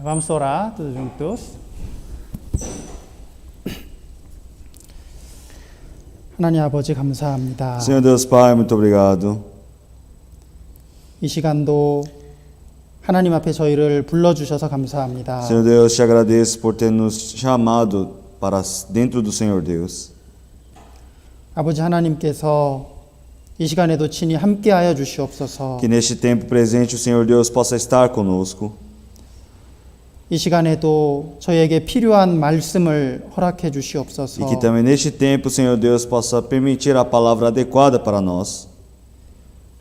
Vamos orar todos juntos. 하나님 아버지 감사합니다. Senhor Deus Pai, muito obrigado. 이 시간도 하나님 앞에 저희를 불러주셔서 감사합니다. Senhor Deus, te agradeço por ter nos chamado para dentro do Senhor Deus. 아버지 하나님께서 이 시간에도 친히 함께하여 주시옵소서. Que neste tempo presente o Senhor Deus possa estar conosco. 이 시간에도 저희에게 필요한 말씀을 허락해 주시옵소서. E que também neste tempo o Senhor Deus possa permitir a palavra adequada para nós.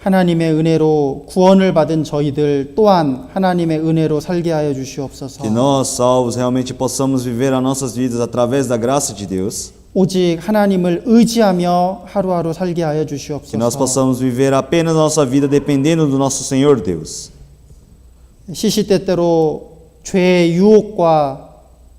하나님의 은혜로 구원을 받은 저희들 또한 하나님의 은혜로 살게 하여 주시옵소서. Que nós, salvos, realmente possamos viver as nossas vidas através da graça de Deus. 오직 하나님을 의지하며 하루하루 살게 하여 주시옵소서. Que nós possamos viver apenas a nossa vida dependendo do nosso Senhor Deus. 시시때때로 죄의 유혹과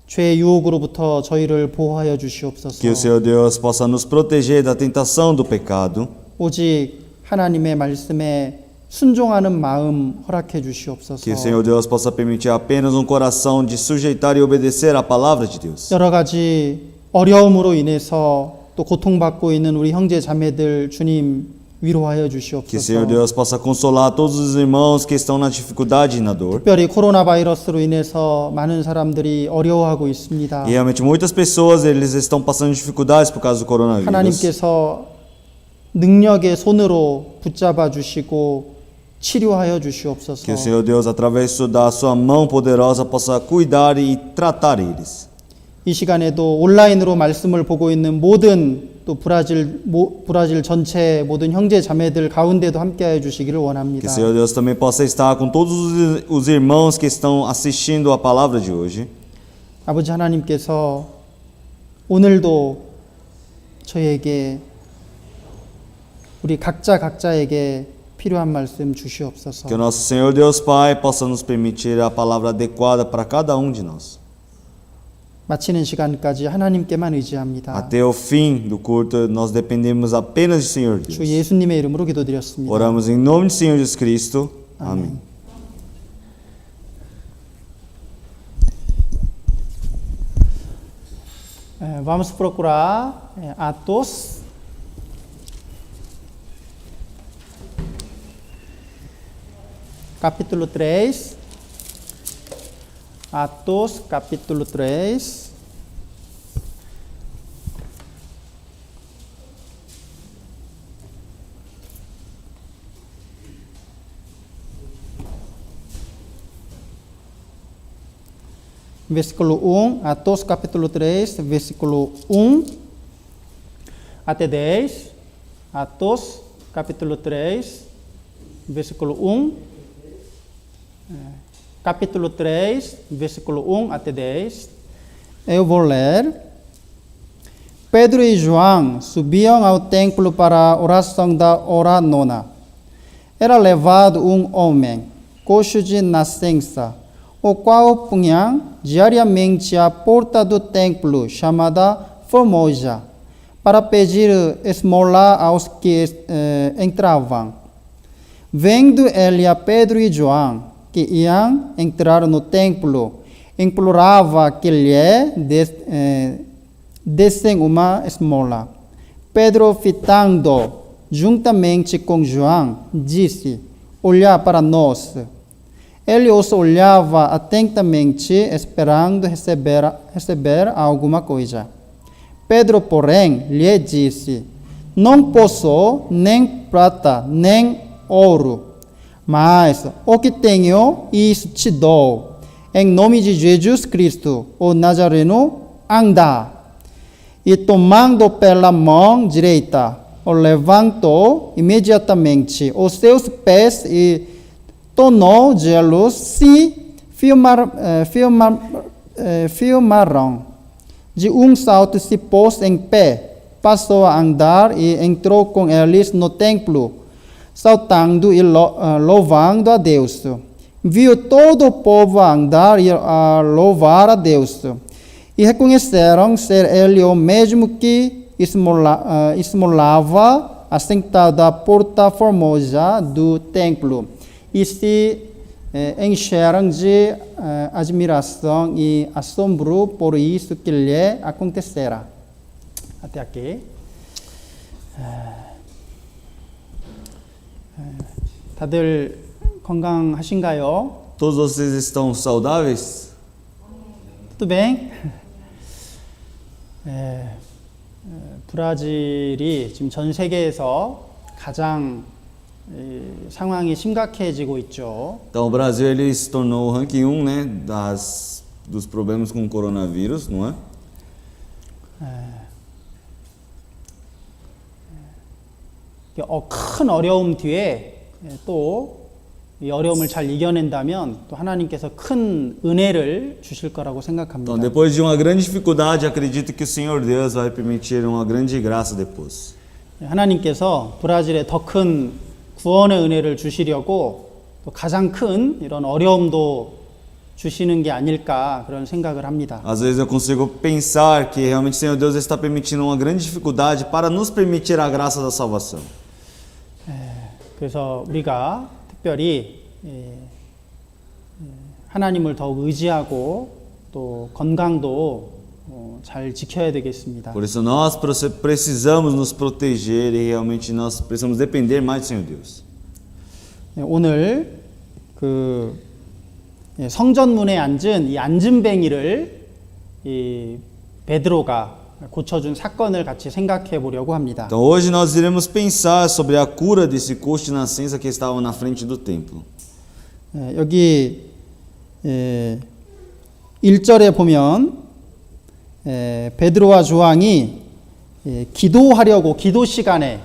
죄의 유혹으로부터 저희를 보호하여 주시옵소서. Que o Senhor Deus possa nos proteger da tentação do pecado. 오직 하나님의 말씀에 순종하는 마음 허락해 주시옵소서. Que o Senhor Deus possa permitir apenas um coração de sujeitar e obedecer à palavra de Deus. 여러 가지 어려움으로 인해서 또 고통받고 있는 우리 형제 자매들 주님 위로하여 Que o 주시옵소서. Senhor Deus possa consolar todos os irmãos que estão na dificuldade e na dor. 특별히 코로나 바이러스로 인해서 많은 사람들이 어려워하고 있습니다. E realmente muitas pessoas eles estão passando dificuldades por causa do coronavírus. 하나님께서 능력의 손으로 붙잡아 주시고 치료하여 주시옵소서. Que o Senhor Deus através da sua mão poderosa possa cuidar e tratar eles. 이 시간에도 온라인으로 말씀을 보고 있는 모든 또 브라질 전체 모든 형제 자매들 가운데도 함께하여 주시기를 Que 원합니다. o Senhor Deus também possa estar com todos os irmãos que estão assistindo a palavra de hoje. 아버지 하나님께서 오늘도 저희에게 우리 각자에게 필요한 말씀 주시옵소서. Que o nosso Senhor Deus Pai possa nos permitir a palavra adequada para cada um de nós. 마치는 시간까지 하나님께만 의지합니다. Até o fim do culto, nós dependemos apenas do Senhor 주 Deus. 예수님의 이름으로 기도드렸습니다. Oramos em nome do Senhor Jesus Cristo. Amém. Vamos procurar Atos capítulo 3. Atos capítulo 3. Versículo 1, Atos capítulo 3, versículo 1 até 10. Atos capítulo 3, versículo 1. Capítulo 3, versículo 1 até 10. Eu vou ler. Pedro e João subiam ao templo para a oração da hora nona. Era levado um homem, coxo de nascença, o qual punha diariamente à porta do templo, chamada Formosa, para pedir esmola aos que entravam. Vendo ele a Pedro e João, que iam entrar no templo, implorava que lhe dessem uma esmola. Pedro, fitando juntamente com João, disse: olha para nós. Ele os olhava atentamente, esperando receber alguma coisa. Pedro, porém, lhe disse: não posso nem prata, nem ouro, mas o que tenho, isso te dou. Em nome de Jesus Cristo, o Nazareno, anda. E tomando pela mão direita, o levantou imediatamente os seus pés e tornou gelos se firmaram. De um salto se pôs em pé, passou a andar e entrou com eles no templo, saltando e louvando a Deus. Viu todo o povo a andar e a louvar a Deus. E reconheceram ser ele o mesmo que esmolava assentado à porta formosa do templo. E se enxergam-de admiração e assombro por isso que lhe acontecerá. Até aqui. 다들 건강하신가요? Todos vocês estão saudáveis? Tudo bem? 브라질이 지금 전 세계에서 가장 상황이 심각해지고 있죠. Então, o Brasil ele se tornou o ranking 1, né, dos problemas com o coronavírus, não é? 큰 어려움 뒤에 또 이 어려움을 잘 이겨낸다면 또 하나님께서 큰 은혜를 주실 거라고 생각합니다. Então, depois de uma grande dificuldade, acredito que o Senhor Deus vai permitir uma grande graça depois. 하나님께서 브라질에 더 큰 구원의 은혜를 주시려고 또 가장 큰 이런 어려움도 주시는 게 아닐까 그런 생각을 합니다. Às vezes eu consigo pensar que realmente o Senhor Deus está permitindo uma grande dificuldade para nos permitir a graça da salvação. 그래서 우리가 특별히 하나님을 더욱 의지하고 또 건강도 잘 지켜야 되겠습니다. Por isso nós precisamos nos proteger e realmente nós precisamos depender mais do Senhor Deus. 오늘 그 성전문에 앉은 이 앉은뱅이를 이 베드로가 고쳐준 사건을 같이 생각해 보려고 합니다. Então hoje nós iremos pensar sobre a cura desse coxo de nascença que estava na frente do templo. 여기 1절에 보면 베드로와 요한이 기도하려고 기도 시간에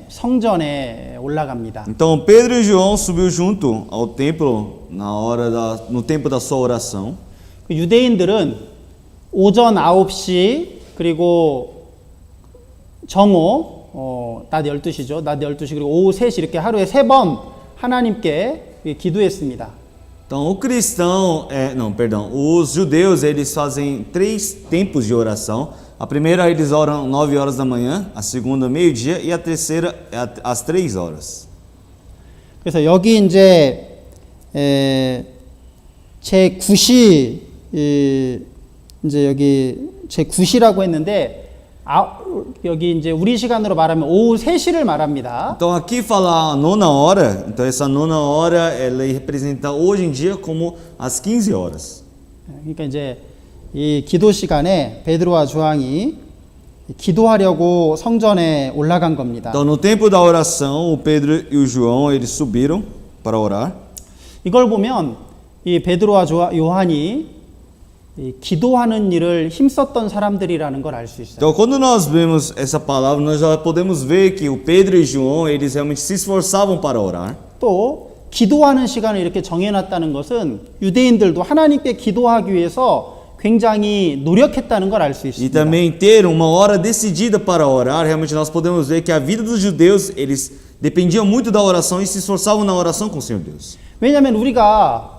성전에 올라갑니다. Então Pedro e João subiu junto ao templo no tempo da sua oração. 유대인들은 오전 9시 그리고 정오 낮 12시죠. 낮 12시 그리고 오후 3시 이렇게 하루에 3번 하나님께 기도했습니다. Então os judeus eles fazem 3 tempos de oração. A primeira eles oram 9 horas da manhã, a segunda meio-dia e a terceira às 3 horas. 그래서 여기 이제 제 9시 이제 여기 제 9시라고 했는데 여기 이제 우리 시간으로 말하면 오후 3시를 말합니다. Então aqui fala a nona hora, então essa nona hora ela representa hoje em dia como as 15 horas. 그러니까 이제 이 기도 시간에 베드로와 요한이 기도하려고 성전에 올라간 겁니다. Então no tempo da oração, o Pedro e o João eles subiram para orar. 이걸 보면 이 베드로와 요한이 기도하는 일을 힘썼던 사람들이라는 걸 알 수 있어요. Então quando nós vemos essa palavra, nós já podemos ver que o Pedro e João eles realmente se esforçavam para orar. 또 기도하는 시간을 이렇게 정해놨다는 것은 유대인들도 하나님께 기도하기 위해서 굉장히 노력했다는 걸 알 수 E 있습니다. também ter uma hora decidida para orar, realmente nós podemos ver que a vida dos judeus, eles dependiam muito da oração e se esforçavam na oração com o Senhor Deus. 왜냐하면 우리가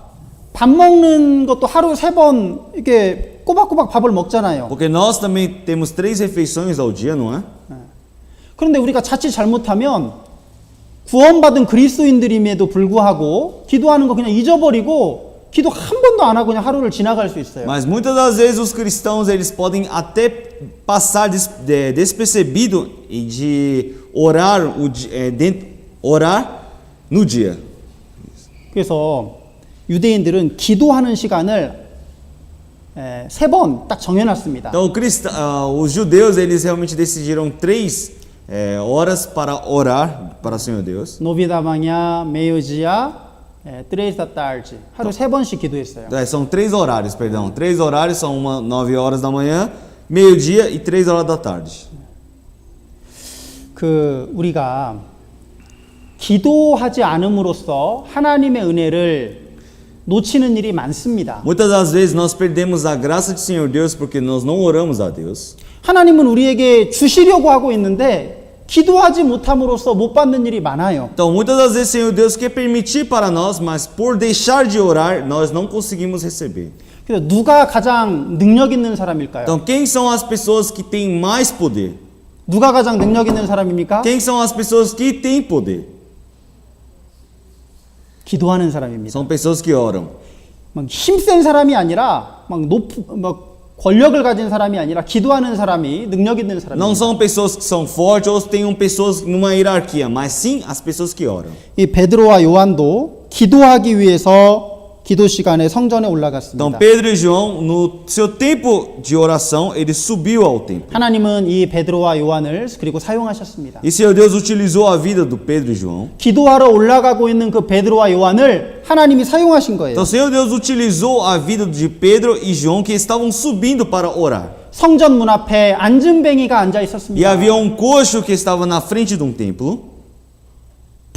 밥 먹는 것도 하루 3번 이렇게 꼬박꼬박 밥을 먹잖아요. Porque nós também temos 3 refeições ao dia, não é? 그런데 우리가 자칫 잘못하면 구원받은 그리스도인들임에도 불구하고 기도하는 거 그냥 잊어버리고 기도 한 번도 안 하고 그냥 하루를 지나갈 수 있어요. Mas muitas das vezes os cristãos eles podem até passar despercebido de orar no dia. 그래서 유대인들은 기도하는 시간을 3번 딱 정해놨습니다. Então os judeus eles realmente decidiram 3 horas para orar para o Senhor Deus. 노비다방야, 메요지야, 트레이스 다 tarde. 하루 3번씩 기도했어요. São 3 horários, perdão. 3 horários são 9 horas da manhã, meio-dia e 3 horas da tarde. 우리가 기도하지 않음으로써 하나님의 은혜를 놓치는 일이 많습니다. Muitas das vezes nós perdemos a graça do Senhor Deus porque nós não oramos a Deus. 하나님은 우리에게 주시려고 하고 있는데 기도하지 못함으로써 못 받는 일이 많아요. Então, muitas das vezes o Senhor Deus quer permitir para nós, mas por deixar de orar, nós não conseguimos receber. 그래서 누가 가장 능력 있는 사람일까요? Então, quem são as pessoas que têm mais poder? 누가 가장 능력 있는 사람입니까? Quem são as pessoas que têm poder? 기도하는 사람입니다. São pessoas que oram. 막 힘센 사람이 아니라 막 권력을 가진 사람이 아니라 기도하는 사람이 능력 있는 Não 사람입니다. são pessoas que são fortes ou tenham pessoas numa hierarquia, mas sim as pessoas que oram. 이 베드로와 요한도 기도하기 위해서 기도 시간에 성전에 올라갔습니다. Então Pedro e João, no seu tempo de oração, ele subiu ao templo. 하나님은 이 베드로와 요한을 그리고 사용하셨습니다. E Senhor Deus utilizou a vida do Pedro e João. 기도하러 올라가고 있는 그 베드로와 요한을 하나님이 사용하신 거예요. Então Senhor Deus utilizou a vida de Pedro e João que estavam subindo para orar. 성전 문 앞에 안진뱅이가 앉아 E 있었습니다. havia um coxo que estava na frente de um templo.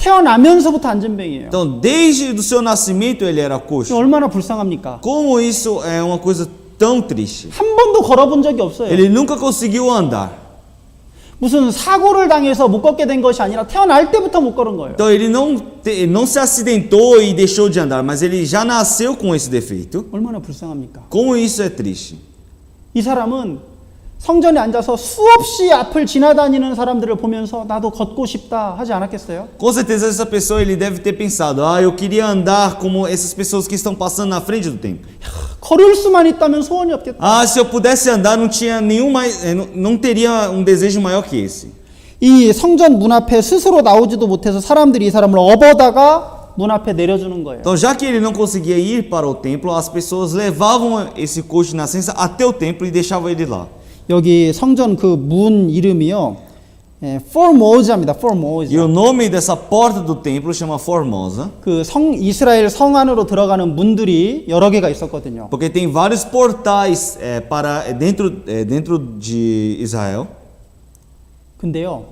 태어나면서부터 안진뱅이에요. Então desde o seu nascimento ele era coxo. 얼마나 불쌍합니까? Como isso é uma coisa tão triste. 한 번도 걸어본 적이 없어요. Ele nunca conseguiu andar. 무슨 사고를 당해서 못 걷게 된 것이 아니라 태어날 때부터 못 걸은 거예요. Então ele não se acidentou e deixou de andar, mas ele já nasceu com esse defeito. 얼마나 불쌍합니까? Como isso é triste. 이 사람은 성전에 앉아서 수없이 앞을 지나다니는 사람들을 보면서 나도 걷고 싶다 하지 않았겠어요? Com certeza essa pessoa ele deve ter pensado, eu queria andar como essas pessoas que estão passando na frente do templo. 걸을 수만 있다면 소원이 없겠다. Se eu pudesse andar não tinha não teria um desejo maior que esse. 이 성전 문 앞에 스스로 나오지도 못해서 사람들이 이 사람을 업어다가 문 앞에 내려주는 거예요. Então já que ele não conseguia ir para o templo, as pessoas levavam esse coxo de nascença até o templo e deixavam ele lá. 여기 성전 그 문 이름이요, 포모자입니다. E 포모자. o nome dessa porta do templo chama Formosa, 그 이스라엘 성 안으로 들어가는 문들이 여러 개가 있었거든요. porque tem vários portais para dentro de Israel. 근데요,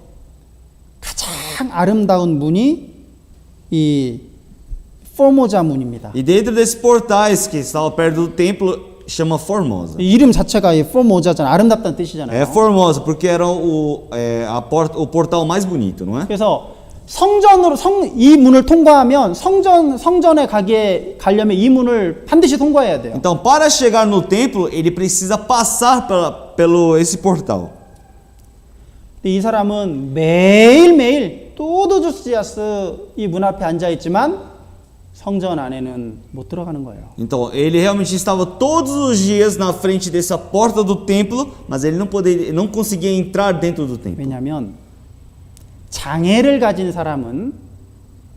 가장 아름다운 문이 이 포모자 문입니다. E dentro desses portais que estavam perto do templo chama Formosa. 이 이름 자체가 이 포모자잖아요. 아름답다는 뜻이잖아요. É Formosa porque era o portal mais bonito, não é? 그래서 이 문을 통과하면 성전에 가려면 이 문을 반드시 통과해야 돼요. Então, para chegar no templo, ele precisa passar pelo esse portal. 근데 이 사람은 매일매일 todos os dias 이 문 앞에 앉아 있지만 성전 안에는 못 들어가는 거예요. Então, ele realmente estava todos os dias na frente dessa porta do templo, mas ele não conseguia entrar dentro do templo. 왜냐하면 장애를 가진 사람은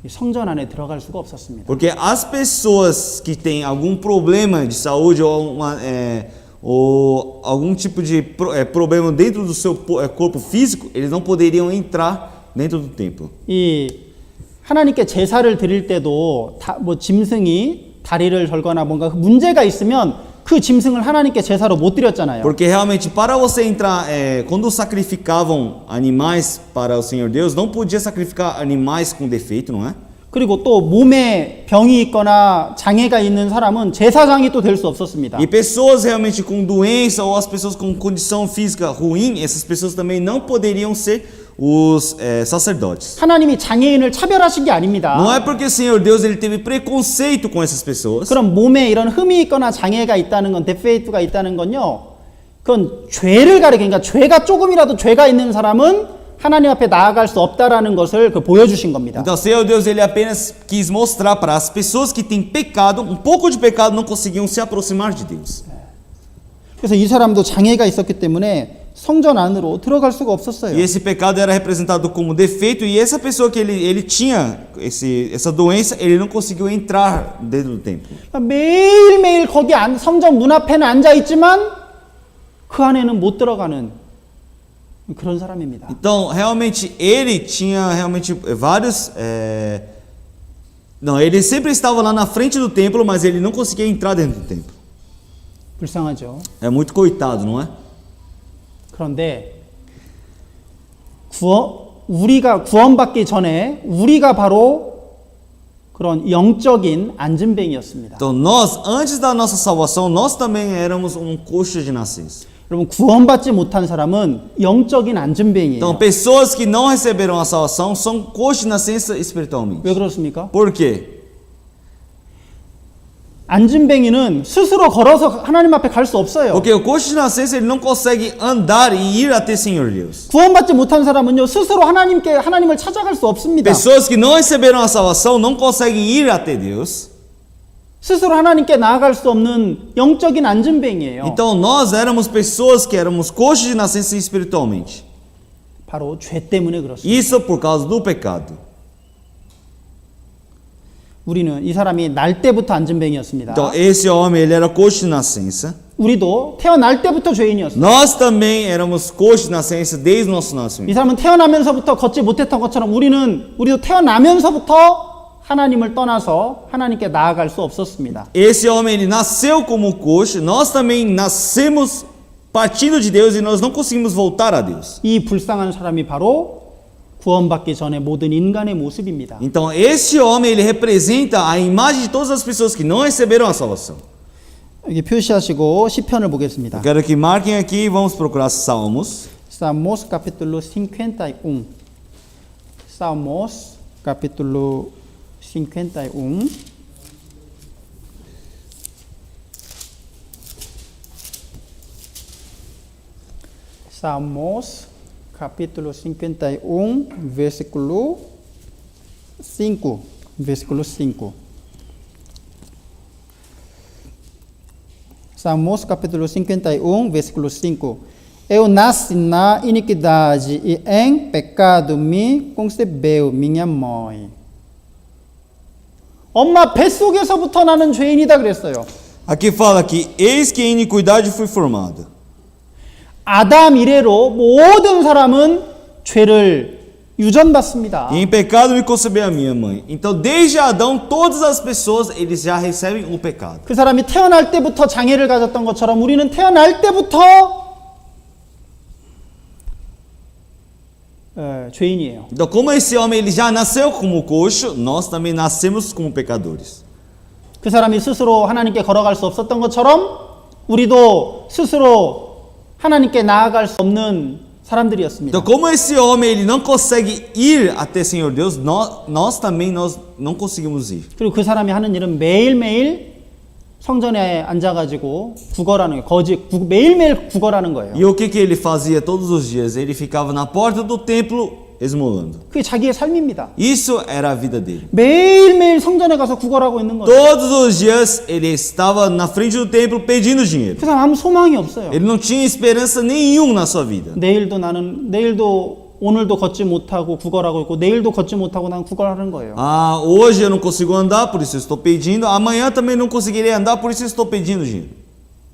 이 성전 안에 들어갈 수가 없었습니다. Porque as pessoas que têm algum problema de saúde ou algum tipo de problema dentro do seu corpo físico, eles não poderiam entrar dentro do templo. 이 하나님께 제사를 드릴 때도 뭐 짐승이 다리를 절거나 뭔가 문제가 있으면 그 짐승을 하나님께 제사로 못 드렸잖아요. Porque realmente para você entrar, quando sacrificavam animais para o Senhor Deus, não podia sacrificar animais com defeito, não é? 그리고 또 몸에 병이 있거나 장애가 있는 사람은 제사장이 또 될 수 없었습니다. E pessoas realmente com doença ou as pessoas com condição física ruim, essas pessoas também não poderiam ser os sacerdotes. 하나님이 장애인을 차별하신 게 아닙니다. Não é porque o Senhor Deus ele teve preconceito com essas pessoas. 그럼 몸에 이런 흠이 있거나 장애가 있다는 건 데페이트가 있다는 건요. 그건 죄를 가리키니까 죄가 조금이라도 죄가 있는 사람은 하나님 앞에 나아갈 수 없다라는 것을 보여주신 겁니다. Então, o Senhor Deus ele apenas quis mostrar para as pessoas que têm pecado, um pouco de pecado, não conseguiam se aproximar de Deus. 그래서 이 사람도 장애가 있었기 때문에 성전 안으로 들어갈 수가 없었어요. E esse pecado era representado como defeito, e essa pessoa que ele tinha essa doença, ele não conseguiu entrar dentro do templo. 매일매일 거기 성전 문 앞에는 앉아 있지만 그 안에는 못 들어가는 그런 사람입니다. Então, realmente, ele tinha realmente vários... Não, ele sempre estava lá na frente do templo, mas ele não conseguia entrar dentro do templo. 불쌍하죠. É muito coitado, não é? 그런데 우리가 구원받기 전에 우리가 바로 그런 영적인 안진뱅이였습니다. Então, nós, antes da nossa salvação, nós também éramos um coxo de nascença. 여러분, 구원받지 못한 사람은 영적인 안진뱅이에요. Então, pessoas que não receberam a salvação são coxos de nascença espiritualmente. 왜 그렇습니까? Por quê? 안진뱅이는 스스로 걸어서 하나님 앞에 갈 수 없어요. Porque o coxo de nascença ele não consegue andar e ir até Senhor Deus. 구원받지 못한 사람은요, 스스로 하나님을 찾아갈 수 없습니다. Pessoas que não receberam a salvação não conseguem ir até Deus. 스스로 하나님께 나아갈 수 없는 영적인 안진뱅이에요. Então nós éramos pessoas que éramos coxos de nascença espiritualmente. 바로 죄 때문에 그렇습니다. Isso por causa do pecado. 우리는 이 사람이 날 때부터 안진뱅이였습니다. Então esse homem ele era coxo de nascença. 우리도 태어날 때부터 죄인이었어요. Nós também éramos coxos de nascença desde o nosso 이 nascimento. 사람은 태어나면서부터 걷지 못했던 것처럼 우리도 태어나면서부터 하나님을 떠나서 하나님께 나아갈 수 없었습니다. Esse homem ele nasceu como coxo, nós também nascemos partindo de Deus e nós não conseguimos voltar a Deus. 이 불쌍한 사람이 바로 구원받기 전에 모든 인간의 모습입니다. Então esse homem ele representa a imagem de todas as pessoas que não receberam a salvação. 여기 표시하시고 시편을 보겠습니다. Eu quero que marquem aqui, vamos procurar Salmos. Salmos capítulo 51. Salmos capítulo 51. Salmos capítulo 51, versículo 5. Versículo 5. Salmos capítulo 51, versículo 5. Eu nasci na iniquidade e em pecado me concebeu minha mãe. 엄마 뱃속에서부터 나는 죄인이다 그랬어요. Aqui fala que eis que em iniquidade fui formado. 아담 이래로 모든 사람은 죄를 유전받습니다. E em pecado me concebeu a minha mãe. Então desde Adão todas as pessoas eles já recebem o pecado. 그 사람이 태어날 때부터 장애를 가졌던 것처럼 우리는 태어날 때부터 죄인이에요. Então como esse homem ele já nasceu como coxo, nós também nascemos como pecadores. 그 사람이 스스로 하나님께 걸어갈 수 없었던 것처럼 우리도 스스로 하나님께 나아갈 수 없는 사람들이었습니다. Então como esse homem ele não consegue ir até Senhor Deus, nós também não conseguimos ir. 그리고 그 사람이 하는 일은 매일매일 성전에 앉아가지고 구걸하는 거예요. 매일매일 구걸하는 거예요. E o que ele fazia todos os dias? Ele ficava na porta do templo esmolando. 그게 자기의 삶입니다. Isso era a vida dele. 매일매일 성전에 가서 구걸하고 있는 거예요. Todos os dias ele estava na frente do templo pedindo dinheiro. 그 사람 아무 소망이 없어요. Ele não tinha esperança nenhuma na sua vida. 내일도 오늘도 걷지 못하고 구걸하고 있고 내일도 걷지 못하고 난 구걸하는 거예요. Ah, hoje eu não consigo andar, por isso eu estou pedindo. Amanhã também não conseguirei andar, por isso eu estou pedindo dinheiro.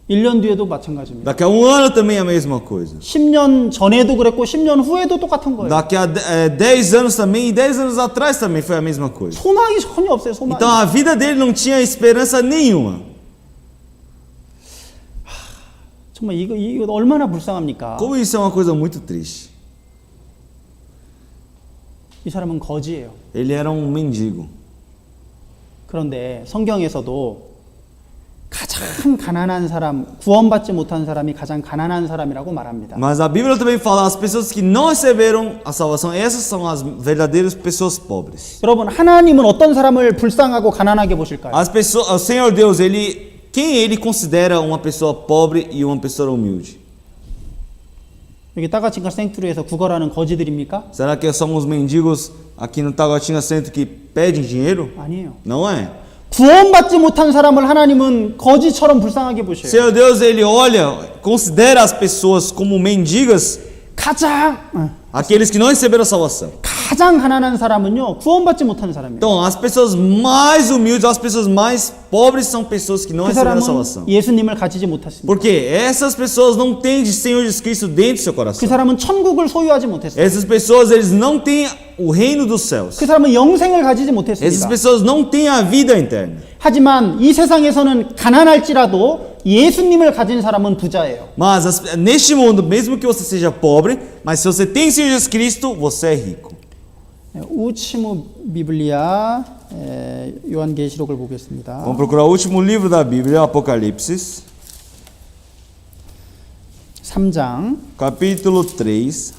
1년 뒤에도 마찬가지입니다. Daqui a um ano também é a mesma coisa. 10년 전에도 그랬고 10년 후에도 똑같은 거예요. Daqui a 10 anos também, e 10 anos atrás também foi a mesma coisa. 소망이 전혀 없어요. 소망이. Então a vida dele não tinha esperança nenhuma. 정말 이거 얼마나 불쌍합니까? Como isso é uma coisa muito triste. 이 사람은 거지예요. Ele era um mendigo. 그런데 성경에서도 가장 가난한 사람, 구원받지 못한 사람이 가장 가난한 사람이라고 말합니다. Mas a Bíblia também fala as pessoas que não receberam a salvação, essas são as verdadeiras pessoas pobres. 여러분, 하나님은 어떤 사람을 불쌍하고 가난하게 보실까요? As pessoas, o Senhor Deus, quem ele considera uma pessoa pobre e uma pessoa humilde? 여기 따가칭가 생투리에서 구걸하는 거지들입니까? Será que somos mendigos aqui no Taguatinga Centro que pedem dinheiro? 아니에요. Não é. 구원받지 못한 사람을 하나님은 거지처럼 불쌍하게 보셔요. Senhor Deus, ele olha, considera as pessoas como mendigas, aqueles que não receberam a salvação. 가장 가난한 사람은요, 구원받지 못한 사람이에요. Então, as pessoas mais humildes, as pessoas mais pobres são pessoas que não 그 receberam a 사람은 salvação. 예수님을 가지지 못했습니다. Porque essas pessoas não têm de Senhor Jesus Cristo dentro do seu 그 coração. 사람은 천국을 소유하지 못했어요. Essas pessoas, eles não têm o reino dos céus. 그 사람은 영생을 가지지 Essas 못했습니다. pessoas não têm a vida eterna. 하지만 이 세상에서는 가난할지라도 예수님을 가진 사람은 부자예요. Mas neste mundo, mesmo que você seja pobre, mas se você tem Senhor Jesus Cristo, você é rico. 우치무 비블리아 요한계시록을 보겠습니다. Vamos procurar o último livro da Bíblia, Apocalipse, 3장 capítulo 3.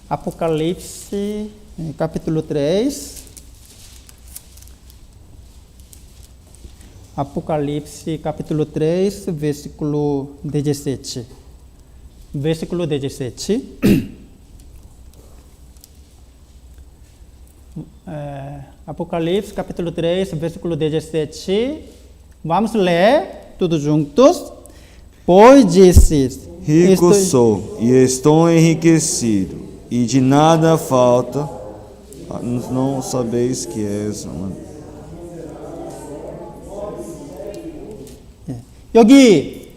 Apocalipse capítulo 3 Apocalipse capítulo 3, versículo 17. Versículo 17. Apocalipse capítulo 3, versículo 17. Vamos ler tudo juntos. Pois disse: Rico sou e estou enriquecido, e de nada falta. Não sabeis que és. 여기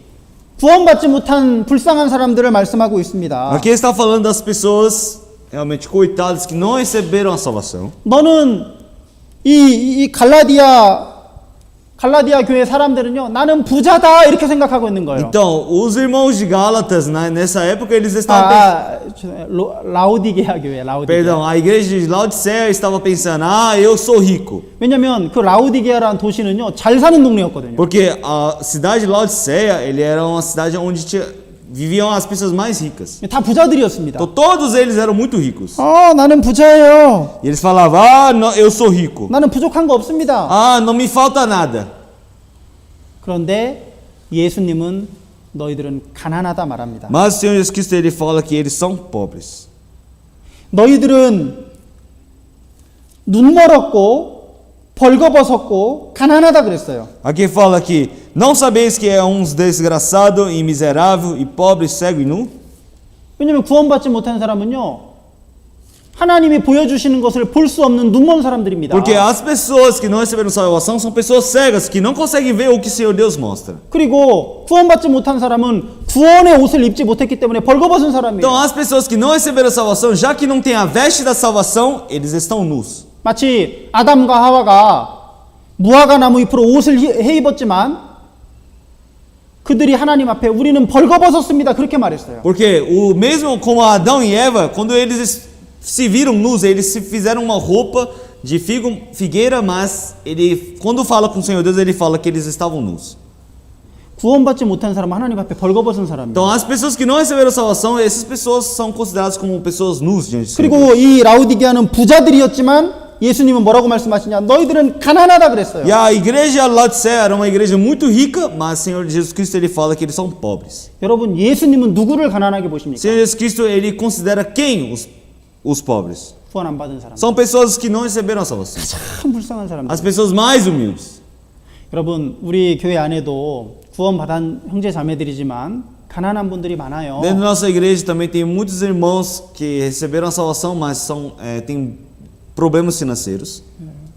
구원받지 못한 불쌍한 사람들을 말씀하고 있습니다. Aqui está falando das pessoas realmente coitadas que não receberam a salvação. 너는 이 갈라디아 교회 사람들은요, 나는 부자다 이렇게 생각하고 있는 거예요. Então, os irmãos de Gálatas, né, nessa época, eles estavam 라우디게아 교회, 라우디게아. Perdão, a igreja de Laodiceia estava pensando, eu sou rico. 왜냐면 그 라우디게아라는 도시는요, 잘 사는 동네였거든요. Porque a cidade de Laodiceia, ele era uma cidade onde viviam as pessoas mais ricas. 다 부자들이었습니다. Então, todos eles eram muito ricos. 나는 부자예요. E eles falavam, não, eu sou rico. 나는 부족한 거 없습니다. Não me falta nada. 그런데 예수님은 너희들은 가난하다 말합니다. Mas o Senhor Jesus Cristo, ele fala que eles são pobres. 너희들은 눈 멀었고 벌거벗었고 가난하다 그랬어요. Aqui fala que não sabeis que é uns desgraçado e miserável e pobre, cego e nu? 왜냐면 구원받지 못한 사람은요, 하나님이 보여주시는 것을 볼 수 없는 눈먼 사람들입니다. Porque as pessoas que não receberam salvação são pessoas cegas que não conseguem ver o que o Senhor Deus mostra. 그리고 구원받지 못한 사람은 구원의 옷을 입지 못했기 때문에 벌거벗은 사람이에요. Então as pessoas que não receberam salvação, já que não têm a veste da salvação, eles estão nus. 마치 아담과 하와가 무화과 나무 잎으로 옷을 해 입었지만 그들이 하나님 앞에 우리는 벌거벗었습니다. 그렇게 말했어요. Porque o mesmo como Adão e Eva, quando eles se viram nus, eles se fizeram uma roupa de figueira, mas ele, quando fala com o Senhor Deus, ele fala que eles estavam nus. 구원받지 못한 사람은 하나님 앞에 벌거벗은 사람이에요. Então as pessoas que não receberam salvação, essas pessoas são consideradas como pessoas nus diante do Senhor. 그리고 이 라우디게아는 부자들이었지만 예수님은 뭐라고 말씀하시냐? 너희들은 가난하다 그랬어요. E a igreja Laodiceia era uma igreja muito rica, mas o Senhor Jesus Cristo ele fala que eles são pobres. 여러분, 예수님은 누구를 가난하게 O 보십니까? Senhor Jesus Cristo ele considera quem os pobres? 구원 안 받은 사람. São pessoas que não receberam a salvação. 참 불쌍한 사람들. As pessoas mais humildes. 여러분, 우리 교회 안에도 구원 받은 형제 자매들이지만 가난한 분들이 많아요. Dentro da nossa igreja também tem muitos irmãos que receberam a salvação, mas têm problemas financeiros.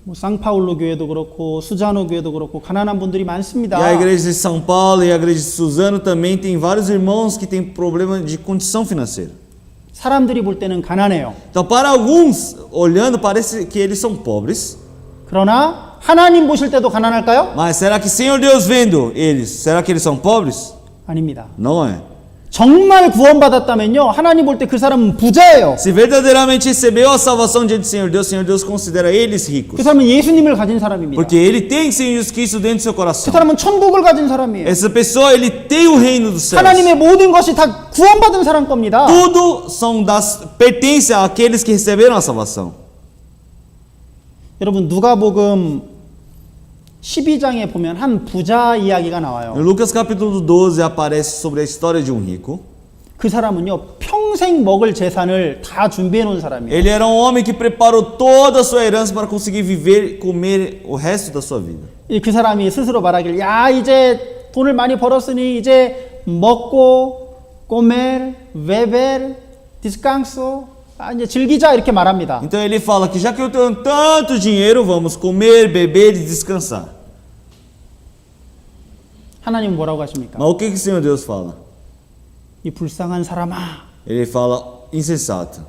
뭐 상파울로 교회도 그렇고 수자노 교회도 그렇고 가난한 분들이 많습니다. E a igreja de São Paulo e a igreja de Suzano também tem vários irmãos que têm problema de condição financeira. 사람들이 볼 때는 가난해요. Então, para alguns, olhando, parece que eles são pobres. 그러나 하나님 보실 때도 가난할까요? Mas será que Senhor Deus vendo eles, será que eles são pobres? 아닙니다. Não é. 정말 구원받았다면요, 하나님 볼 때 그 사람은 부자예요. Se verdadeiramente recebeu a salvação diante do Senhor Deus considera eles ricos. 그 사람은 예수님을 가진 사람입니다. Porque ele tem Senhor Jesus Cristo dentro do seu 그 coração. 사람은 천국을 가진 사람이에요. Essa pessoa, ele tem o reino dos céus. 하나님의 모든 것이 다 구원받은 사람 겁니다. Tudo pertence àqueles que receberam a salvação. 여러분, 누가복음 12장에 보면 한 부자 이야기가 나와요. Em Lucas capítulo 12 aparece sobre a história de um rico. 그 사람은요, 평생 먹을 재산을 다 준비해 놓은 사람이에요. Ele era um homem que preparou toda a sua herança para conseguir viver, comer o resto da sua vida. 그 사람이 스스로 말하길, 야, 이제 돈을 많이 벌었으니 이제 먹고 comer, beber, descanso, 이제 즐기자 이렇게 말합니다. Então ele fala que já que eu tenho tanto dinheiro, vamos comer, beber e descansar. 하나님은 뭐라고 하십니까? Mas o que o Senhor Deus fala? 이 불쌍한 사람아, Ele fala insensato.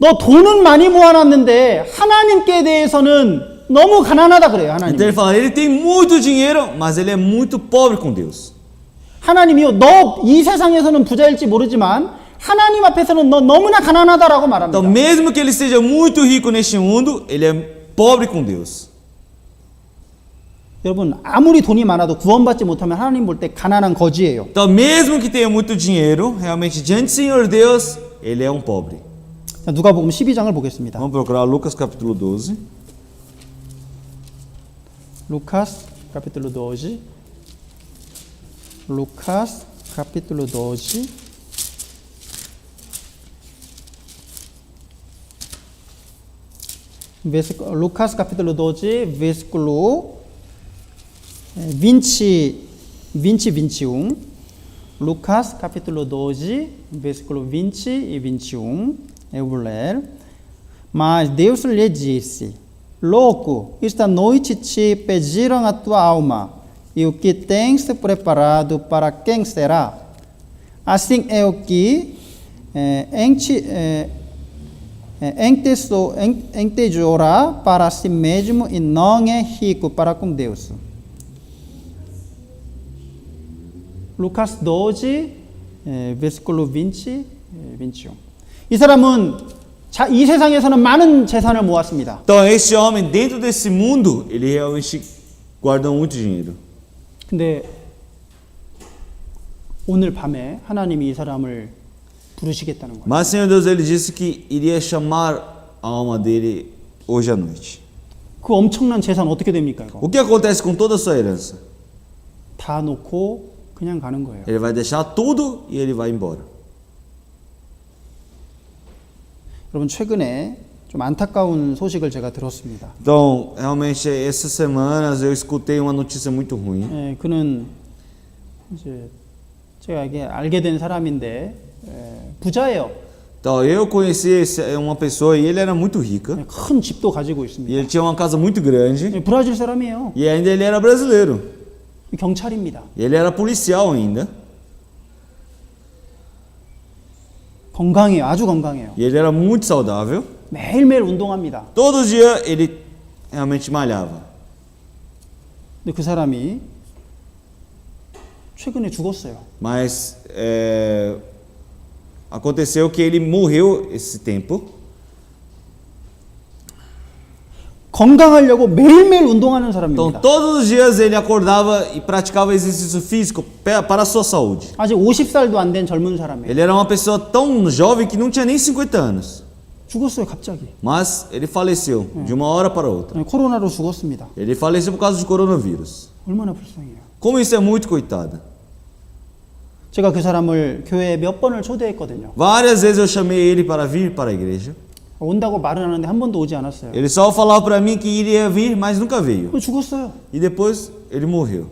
너 돈은 많이 모아놨는데 하나님께 대해서는 너무 가난하다 그래요. 하나님. Então ele fala, ele tem muito dinheiro, mas ele é muito pobre com Deus. 하나님이요, 너 이 세상에서는 부자일지 모르지만 하나님 앞에서는 너 너무나 가난하다라고 말합니다. Então mesmo que ele seja muito rico neste mundo, ele é pobre com Deus. 여러분, 아무리 돈이 많아도 구원받지 못하면 하나님 볼 때 가난한 거지예요. Então mesmo que tenha muito dinheiro, realmente diante do Senhor Deus, ele é um pobre. 자, 누가복음 12장을 보겠습니다. Vamos procurar Lucas capítulo 12. Lucas capítulo 12. Lucas capítulo 12. Lucas capítulo 12, versículo 21. Lucas capítulo 12, versículo 20 e 21. Eu vou ler. Mas Deus lhe disse: Louco, esta noite te pediram a tua alma, e o que tens preparado para quem será? Assim é o que entejouará para si mesmo e não é rico para com Deus. Lucas 12, versículo 20, 21. 이 사람은 이 세상에서는 많은 재산을 모았습니다. Então, esse homem, dentro desse mundo, ele realmente guardou muito dinheiro. 근데 오늘 밤에 하나님이 이 사람을 부르시겠다는 거예요. Mas, Senhor Deus, ele disse que iria chamar a alma dele hoje à noite. 그 엄청난 재산 어떻게 됩니까, 이거? O que acontece com toda a sua herança? 다 놓고 그냥 가는 거예요. Ele vai deixar tudo e ele vai embora. 여러분, 최근에 좀 안타까운 소식을 제가 들었습니다. Então, realmente, essas semanas eu escutei uma notícia muito ruim. 예, 그는 이제 제가 이게 알게 된 사람인데 부자예요. Então, eu conheci uma pessoa e ele era muito rica. 큰 집도 가지고 E 있습니다. ele tinha uma casa muito grande. 예, 브라질 사람이에요. E ainda ele era brasileiro. 경찰입니다. E ele era policial ainda. 건강해요. 아주 건강해요. E ele era muito saudável. 매일매일 운동합니다. Todo dia ele realmente malhava. 근데 그 사람이 최근에 죽었어요. Mas aconteceu que ele morreu esse tempo. 건강하려고 매일매일 운동하는 Então, 사람입니다. todos os dias ele acordava e praticava exercício físico para a sua saúde. 아직 50살도 안 된 젊은 사람이에요. Ele era uma pessoa tão jovem que não tinha nem 50 anos. 죽었어요, 갑자기. Mas ele faleceu de uma hora para outra. 코로나로 죽었습니다. Ele faleceu por causa de coronavírus. 얼마나 불쌍해요. Como isso é muito coitado. 제가 그 사람을 교회에 몇 번을 초대했거든요. Várias vezes eu chamei ele para vir para a igreja. 온다고 말은 하는데 한 번도 오지 않았어요. Ele só falava para mim que iria vir, mas nunca veio. 죽었어요. E depois ele morreu.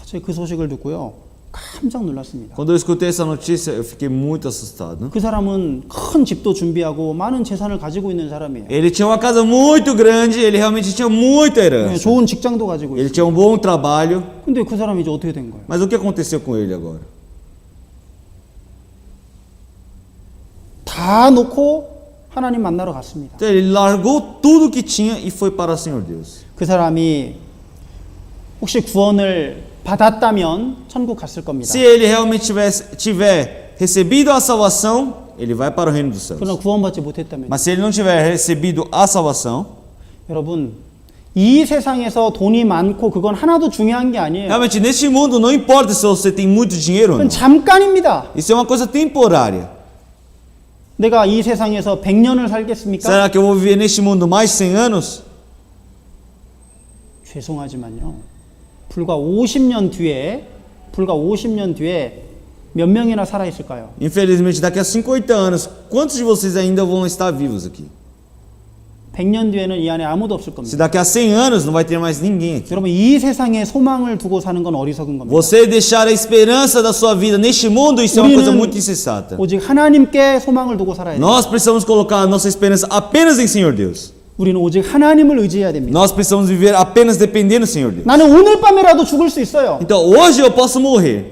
제가 그 소식을 듣고요. 깜짝 놀랐습니다. Quando eu escutei essa notícia, eu fiquei muito assustado. 그 사람은 큰 집도 준비하고 많은 재산을 가지고 있는 사람이에요. Ele tinha uma casa muito grande, ele realmente tinha muita herança. 좋은 직장도 가지고 Ele 있어요. tinha um bom trabalho. 근데 그 사람이 이제 어떻게 된 거예요? Mas o que aconteceu com ele agora? 다 놓고 하나님 만나러 갔습니다. Então ele largou tudo que tinha e foi para o Senhor Deus. 그 사람이 혹시 구원을 받았다면 천국 갔을 겁니다. Se ele realmente tiver recebido a salvação, ele vai para o reino dos céus. 그러나 구원받지 못했다면 Mas se ele não tiver recebido a salvação, 여러분 이 세상에서 돈이 많고 그건 하나도 중요한 게 아니에요. realmente neste mundo não importa se você tem muito dinheiro ou 그건 não. 잠깐입니다. Isso é uma coisa temporária. 내가 이 세상에서 100년을 살겠습니까? Será que eu vou viver neste mundo mais 100 anos? 죄송하지만요. 불과 50년 뒤에 몇 명이나 살아 있을까요? Infelizmente, daqui a 50 anos, quantos de vocês ainda vão estar vivos aqui? 100년 뒤에는 이 안에 아무도 없을 Se 겁니다. daqui a 100 anos não vai ter mais ninguém aqui. 여러분 이 세상에 소망을 두고 사는 건 어리석은 겁니다. Você deixar a esperança da sua vida neste mundo, isso é uma coisa muito insensata. 오직 하나님께 소망을 두고 살아야 돼요. Nós precisamos colocar a nossa esperança apenas em Senhor Deus. 우리는 오직 하나님을 의지해야 됩니다. Nós precisamos viver apenas dependendo do Senhor Deus. 나는 오늘 밤이라도 죽을 수 있어요. Então, hoje eu posso morrer.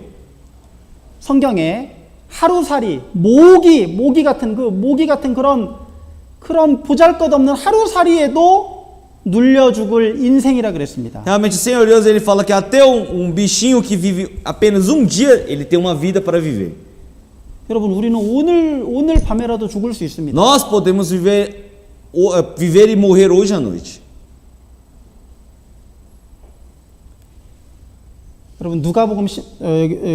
성경에 하루살이, 모기 같은 그런 보잘것없는 하루살이에도 눌려 죽을 인생이라 그랬습니다. Realmente, o Senhor Deus, ele fala que até um bichinho que vive apenas um dia, ele tem uma vida para viver. 여러분, 우리는 오늘 밤에라도 죽을 수 있습니다. Nós podemos viver e morrer hoje à noite. 여러분 누가복음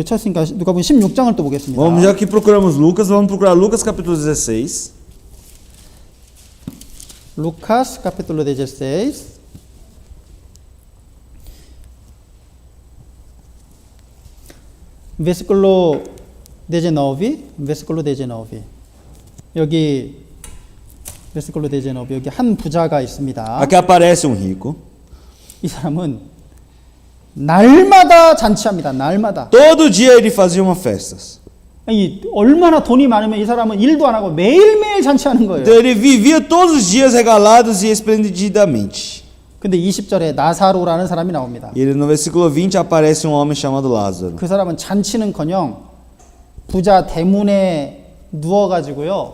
찾았으니까 누가복음 16장을 또 보겠습니다. Vamos, já que procuramos Lucas, vamos procurar Lucas capítulo 16. Lucas capítulo 16. Versículo 19, versículo 19. 여기 versículo 19. 여기 한 부자가 있습니다. Aqui aparece um rico. 이 사람은 날마다 잔치합니다. 날마다. Todo dia ele fazia uma festas. 아니, 얼마나 돈이 많으면 이 사람은 일도 안 하고 매일매일 잔치하는 거예요. Então ele vivia todos os dias regalados e esplendidamente. 근데 20절에 나사로라는 사람이 나옵니다. E no versículo 20 aparece um homem chamado Lázaro. 그 사람은 잔치는커녕 부자 대문에 누워가지고요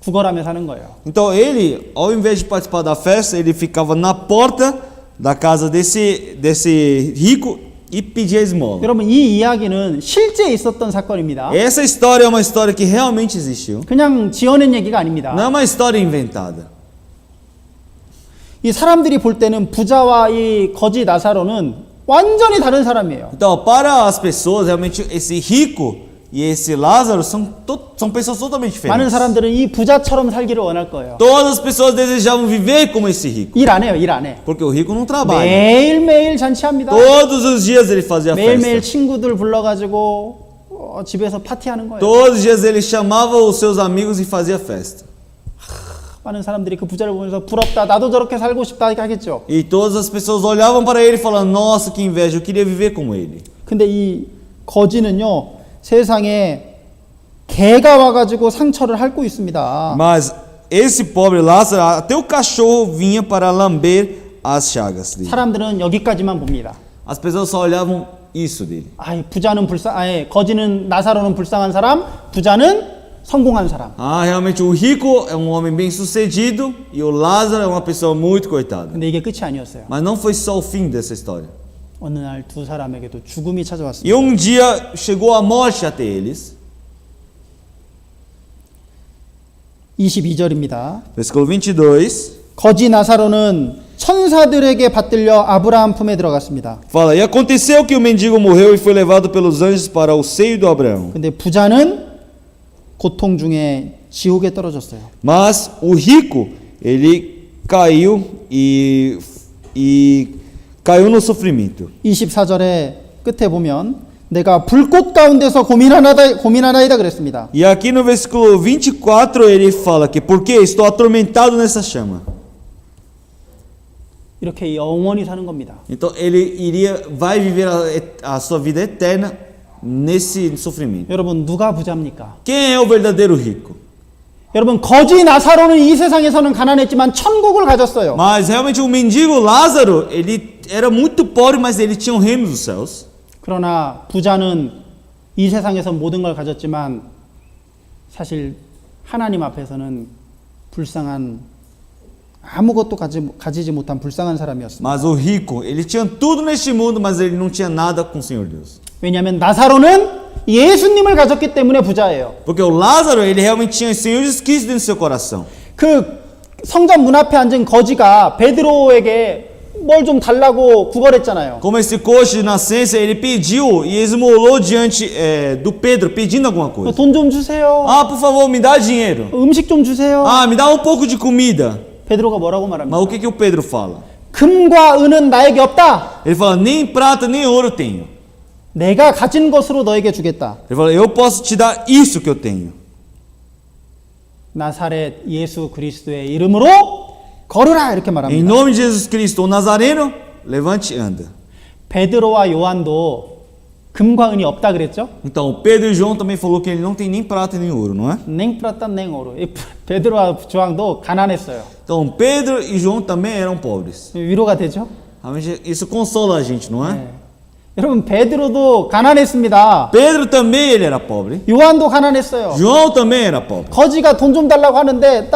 구걸하며 사는 거예요. Então ele, ao invés de participar da festa, ele ficava na porta da casa desse rico e pedia esmola. 여러분 이 이야기는 실제 있었던 사건입니다. Essa história é uma história que realmente existiu. 그냥 지어낸 얘기가 아닙니다. Não é uma história inventada. 이 사람들이 볼 때는 부자와 이 거지 나사로는 완전히 다른 사람이에요. Então, para as pessoas, realmente esse rico e esse Lázaro são pessoas totalmente 많은 diferentes. 사람들은 이 부자처럼 살기를 원할 거예요. Todas as pessoas desejavam viver como esse rico, 일 안 해요, 일 안 해. porque o rico não trabalha. 매일매일 잔치합니다. Todos os dias ele fazia 매일매일 festa. 친구들 불러가지고 집에서 파티하는 거예요. Todos os dias ele chamava os seus amigos e fazia festa. 많은 사람들이 그 부자를 보면서 부럽다, 나도 저렇게 살고 싶다 하겠죠. E todas as pessoas olhavam para ele falando: nossa, que inveja, eu queria viver como ele. 근데 이 거지는요, 세상에 개가 와가지고 상처를 핥고 있습니다. Mas esse pobre Lázaro, até o cachorro vinha para lamber as chagas dele. 사람들은 여기까지만 봅니다. As pessoas só olhavam isso dele. 거지는 나사로는 불쌍한 사람, 부자는 성공한 사람. Ah, realmente o rico é um homem bem sucedido e o Lázaro é uma pessoa muito coitada. 근데 이게 끝이 아니었어요. Mas não foi só o fim dessa história. 어느 날 두 사람에게도 죽음이 찾아왔습니다. E um dia chegou a morte até eles. 22절입니다. Versículo 22. 거지 나사로는 천사들에게 받들려 아브라함 품에 들어갔습니다. Fala: E aconteceu que o mendigo morreu e foi levado pelos anjos para o seio do Abraão. 근데 부자는 고통 중에 지옥에 떨어졌어요. Mas o rico, ele caiu e caiu no sofrimento. 24절에 끝에 보면 내가 불꽃 가운데서 고민하나이다 그랬습니다. E aqui no versículo 24 ele fala que porque estou atormentado nessa chama. 이렇게 영원히 사는 겁니다. Então ele vai viver a sua vida eterna nesse sofrimento. 여러분 누가 부자입니까? Quem é o verdadeiro rico? 여러분 거지 나사로는 이 세상에서는 가난했지만 천국을 가졌어요. Mas realmente o mendigo Lázaro, ele era muito pobre, mas ele tinha o reino dos céus. 그러나 부자는 이 세상에서 모든 걸 가졌지만 사실 하나님 앞에서는 불쌍한 아무것도 가지지 못한 불쌍한 사람이었습니다. Mas o rico, ele tinha tudo neste mundo, mas ele não tinha nada com o Senhor Deus. 왜냐하면 나사로는 예수님을 가졌기 때문에 부자예요. Porque o Lázaro, ele realmente tinha o Senhor Jesus Cristo dentro do seu coração. 그 성전 문 앞에 앉은 거지가 베드로에게 뭘 좀 달라고 구걸했잖아요. Como esse coxo de nascença, ele pediu e esmolou diante do Pedro, pedindo alguma coisa. 돈 좀 주세요. Ah, por favor, me dá dinheiro. 음식 좀 주세요. Ah, me dá um pouco de comida. 베드로가 뭐라고 말합니까? Mas o que o Pedro fala? 금과 은은 나에게 없다. Ele fala: nem prata nem ouro eu tenho. 내가 가진 것으로 너에게 주겠다. Ele fala: eu posso te dar isso que eu tenho. 나사렛 예수 그리스도의 이름으로 걸으라 이렇게 Em 말합니다. nome de Jesus Cristo, o Nazareno, levante e anda. 베드로와 요한도 금과 은이 없다 그랬죠? Então, Pedro e João também falou que ele não tem nem prata nem ouro, não é? 냉프라탄 냉오로. 베드로와 요한도 가난했어요. Então, Pedro e João também eram pobres. 위로가 되죠? Realmente, isso consola a gente, não é? 네. 여러분 베드로도 가난했습니다. Pedro também ele era pobre. 요한도 가난했어요. João também era pobre. 거지가 돈 좀 달라고 하는데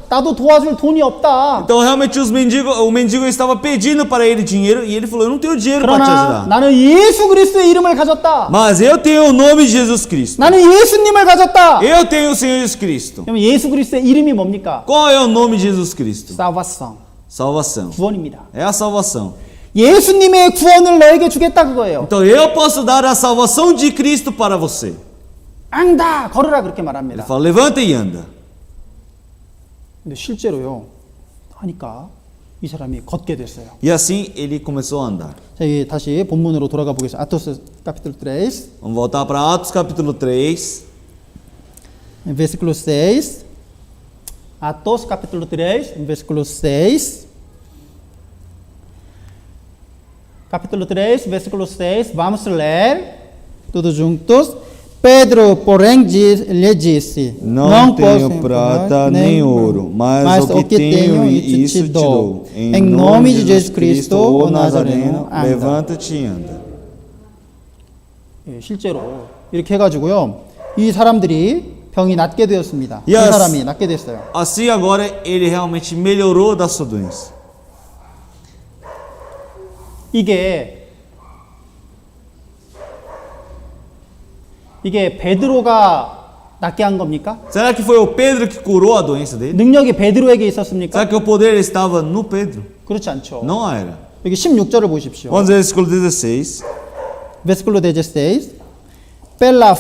나도 도와줄 돈이 없다. Então, realmente, o mendigo estava pedindo para ele dinheiro e ele falou: eu não tenho dinheiro para te 그러나 ajudar. 나는 예수 그리스도의 이름을 가졌다. Mas eu tenho o nome de Jesus Cristo. 나는 예수님을 가졌다. Eu tenho o Senhor Jesus Cristo. 그럼 예수 그리스도의 이름이 뭡니까? Qual é o nome de Jesus Cristo? salvação. Salvação. 구원입니다. É a salvação. 예수님의 구원을 너에게 주겠다 그거예요. Então eu posso dar a salvação de Cristo para você. 앙다 걸으라 그렇게 Ele 말합니다. fala: levanta e anda. 근데 실제로요 하니까 이 사람이 걷게 됐어요. E assim ele começou a andar. 자, 다시 본문으로 돌아가 보겠습니다. 아토스 capítulo 3, Vamos voltar para Atos capítulo 3. versículo 6. Atos capítulo 3, versículo 6. Capítulo 3, versículo 6. Vamos ler todos juntos. Pedro, porém, lhe disse: Não tenho prata nem ouro, mas o que tenho isso te dou. Em nome de Jesus Cristo, o Nazareno, levanta-te e anda. 예, 실제로 이렇게 해가지고요, 이 사람들이 병이 낫게 되었습니다. 이 Yes. 사람이 낫게 됐어요. Assim agora ele realmente melhorou da sua doença. 이게 베드로가 낫게 한 겁니까? Será que foi o Pedro que curou a doença dele? 능력이 베드로에게 있었습니까? Será que o poder estava no Pedro? 그렇지 않죠. Não era. 여기 16절을 보십시오. Vamos ver versículo 16. Versículo 16. Pela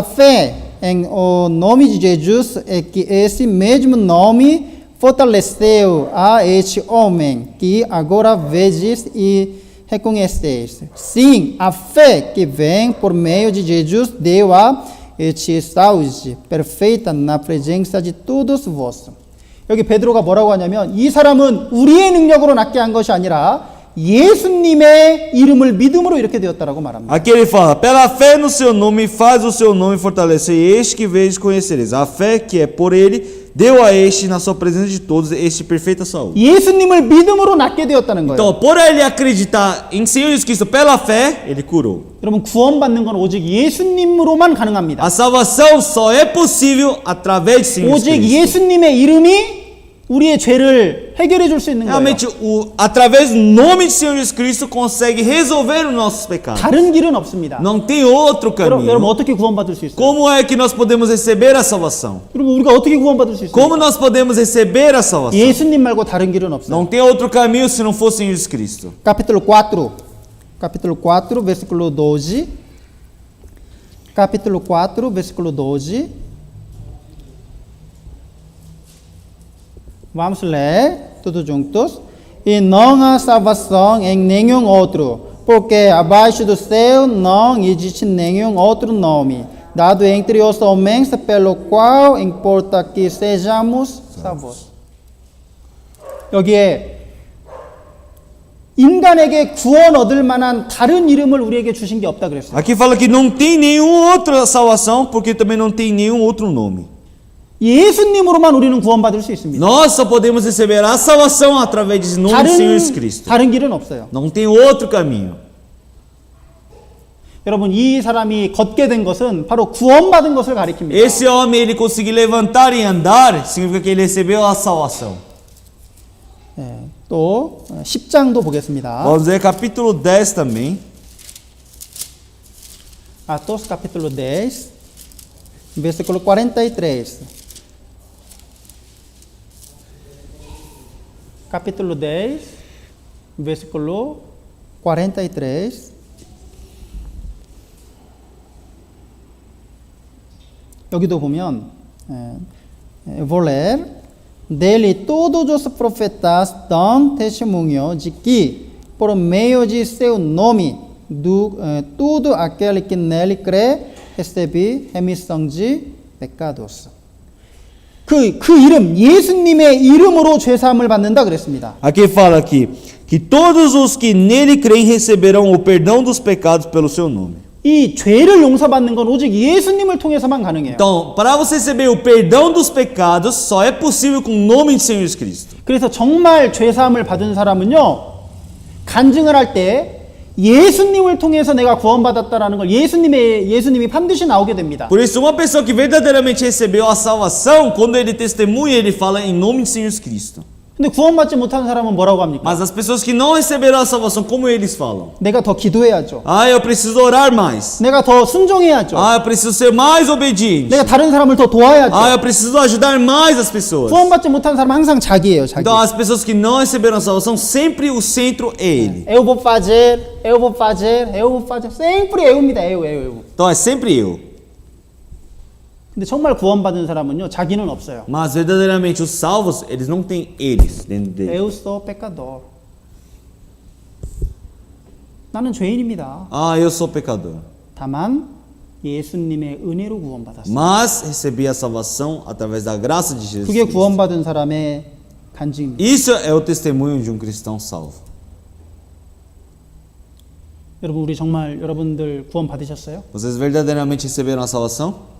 fé em o nome de Jesus é que esse mesmo nome fortaleceu a este homem que agora vedes e reconheceis. Sim, a fé que vem por meio de Jesus deu a este saúde perfeita na presença de todos vós. 여기 베드로가 뭐라고 하냐면 이 사람은 우리의 능력으로 낫게 한 것이 아니라 예수님의 이름을 믿음으로 이렇게 되었다라고 말합니다. Aqui ele fala: pela fé no seu nome, faz o seu nome fortalecer, e este que vedes conhecereis. A fé que é por ele deu a este, na sua presença de todos, este perfeita saúde. 예수님을 믿음으로 낫게 되었다는 거예요. Então, por ele acreditar em Senhor Jesus Cristo pela fé, ele curou. 여러분 구원받는 건 오직 예수님으로만 가능합니다. A salvação só é possível através de Senhor Jesus 오직 Cristo. 예수님의 이름이 우리의 죄를 해결해 줄 수 있는 거예요. Realmente, através do nome de Senhor Jesus Cristo, consegue resolver os nossos pecados. 다른 길은 없습니다. Não tem outro 여러분 caminho. 어떻게 구원받을 수 있어요? Como é que nós podemos receber a salvação? 여러분 우리가 어떻게 구원받을 수 있어요? Como nós podemos receber a salvação? 예수님 말고 다른 길은 없어요. Não tem outro caminho se não for Senhor Jesus Cristo. Capítulo 4. Capítulo 4, versículo 12. Capítulo 4, versículo 12. Vamos ler todos juntos. E não há salvação em nenhum outro, porque abaixo do céu não existe nenhum outro nome dado entre os homens pelo qual importa que sejamos salvos. 여기에 인간에게 구원 얻을 만한 다른 이름을 우리에게 주신 게 없다 그랬어요. Aqui fala que não tem nenhuma outra salvação, porque também não tem nenhum outro nome. 예수님으로만 우리는 구원받을 수 있습니다. Nós só podemos receber a salvação através do nome de Senhor Jesus Cristo. 다른 길은 없어요. Não tem outro caminho. 여러분 이 사람이 걷게 된 것은 바로 구원받은 것을 가리킵니다. Esse homem, ele conseguiu levantar e andar, significa que ele recebeu a salvação. 또 10장도 보겠습니다. Vamos ver capítulo 10 também. Atos capítulo 10, versículo 43. Capítulo 10, versículo 43. 여기도 보면 vou ler. Dele todos os profetas dão testemunho de que por meio de seu nome tudo aquele que nele crê recebe remissão de pecados. 그 이름 예수님의 이름으로 죄 사함을 받는다 그랬습니다. Aqui fala aqui que todos os que nele creem receberão o perdão dos pecados pelo seu nome. 이 죄를 용서받는 건 오직 예수님을 통해서만 가능해요. Então, para você receber o perdão dos pecados, só é possível com o nome de Senhor Jesus Cristo. 그래서 정말 죄 사함을 받은 사람은요. 간증을 할 때 예수님을 통해서 내가 구원받았다라는 걸 예수님이 반드시 나오게 됩니다. Por isso, uma pessoa que verdadeiramente recebeu a salvação, quando ele testemunha, ele fala em nome de Senhor Jesus Cristo. 근데 구원받지 못한 사람은 뭐라고 합니까? Mas as pessoas que não receberam a salvação, como eles falam? 내가 더 기도해야죠. Ah, eu preciso orar mais. 내가 더 순종해야죠. Ah, eu preciso ser mais obediente. 내가 다른 사람을 더 도와야죠. Ah, eu preciso ajudar mais as pessoas. 구원받지 못한 사람은 항상 자기예요. 자기. Então, as pessoas que não receberam a salvação, sempre o centro é ele. Eu vou fazer. Sempre eu입니다. eu. Então, é sempre eu. 근데 정말 구원받은 사람은요, 자기는 없어요. Mas verdadeiramente os salvos, eles não têm eles dentro deles. Eu sou pecador. 나는 죄인입니다. Ah, eu sou pecador. 다만 예수님의 은혜로 구원받았어요. Mas recebi a salvação através da graça de Jesus 그게 Cristo. 구원받은 사람의 간증입니다. Isso é o testemunho de um cristão salvo. 여러분, 우리 정말 여러분들 구원 받으셨어요? Vocês verdadeiramente receberam a salvação?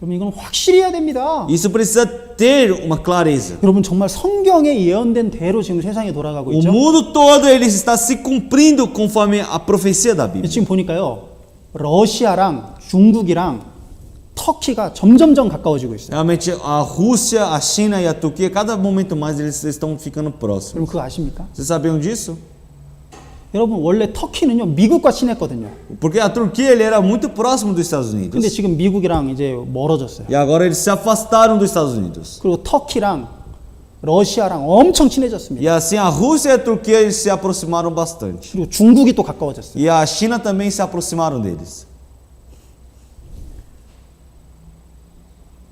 여러분, 이건 확실히 해야 됩니다. Isso precisa ter uma clareza. 여러분, 정말 성경에 예언된 대로 지금 세상에 돌아가고 O 있죠? mundo todo ele está se cumprindo conforme a profecia da Bíblia. 지금 보니까요, 러시아랑 중국이랑 터키가 점점점 가까워지고 있어요. Realmente a Rússia, a China e a Turquia, cada momento mais eles estão ficando próximos. 여러분, 그거 아십니까? Vocês sabiam disso? 여러분, 원래 터키는요, 미국과 친했거든요. Porque a Turquia ele era muito próximo dos Estados 근데 Unidos. 지금 미국이랑 이제 멀어졌어요. E agora eles se afastaram dos Estados Unidos. 그리고 터키랑 러시아랑 엄청 친해졌습니다. E assim a Rússia e a Turquia eles se aproximaram bastante. 그리고 중국이 또 가까워졌어요. E a China também se aproximaram deles.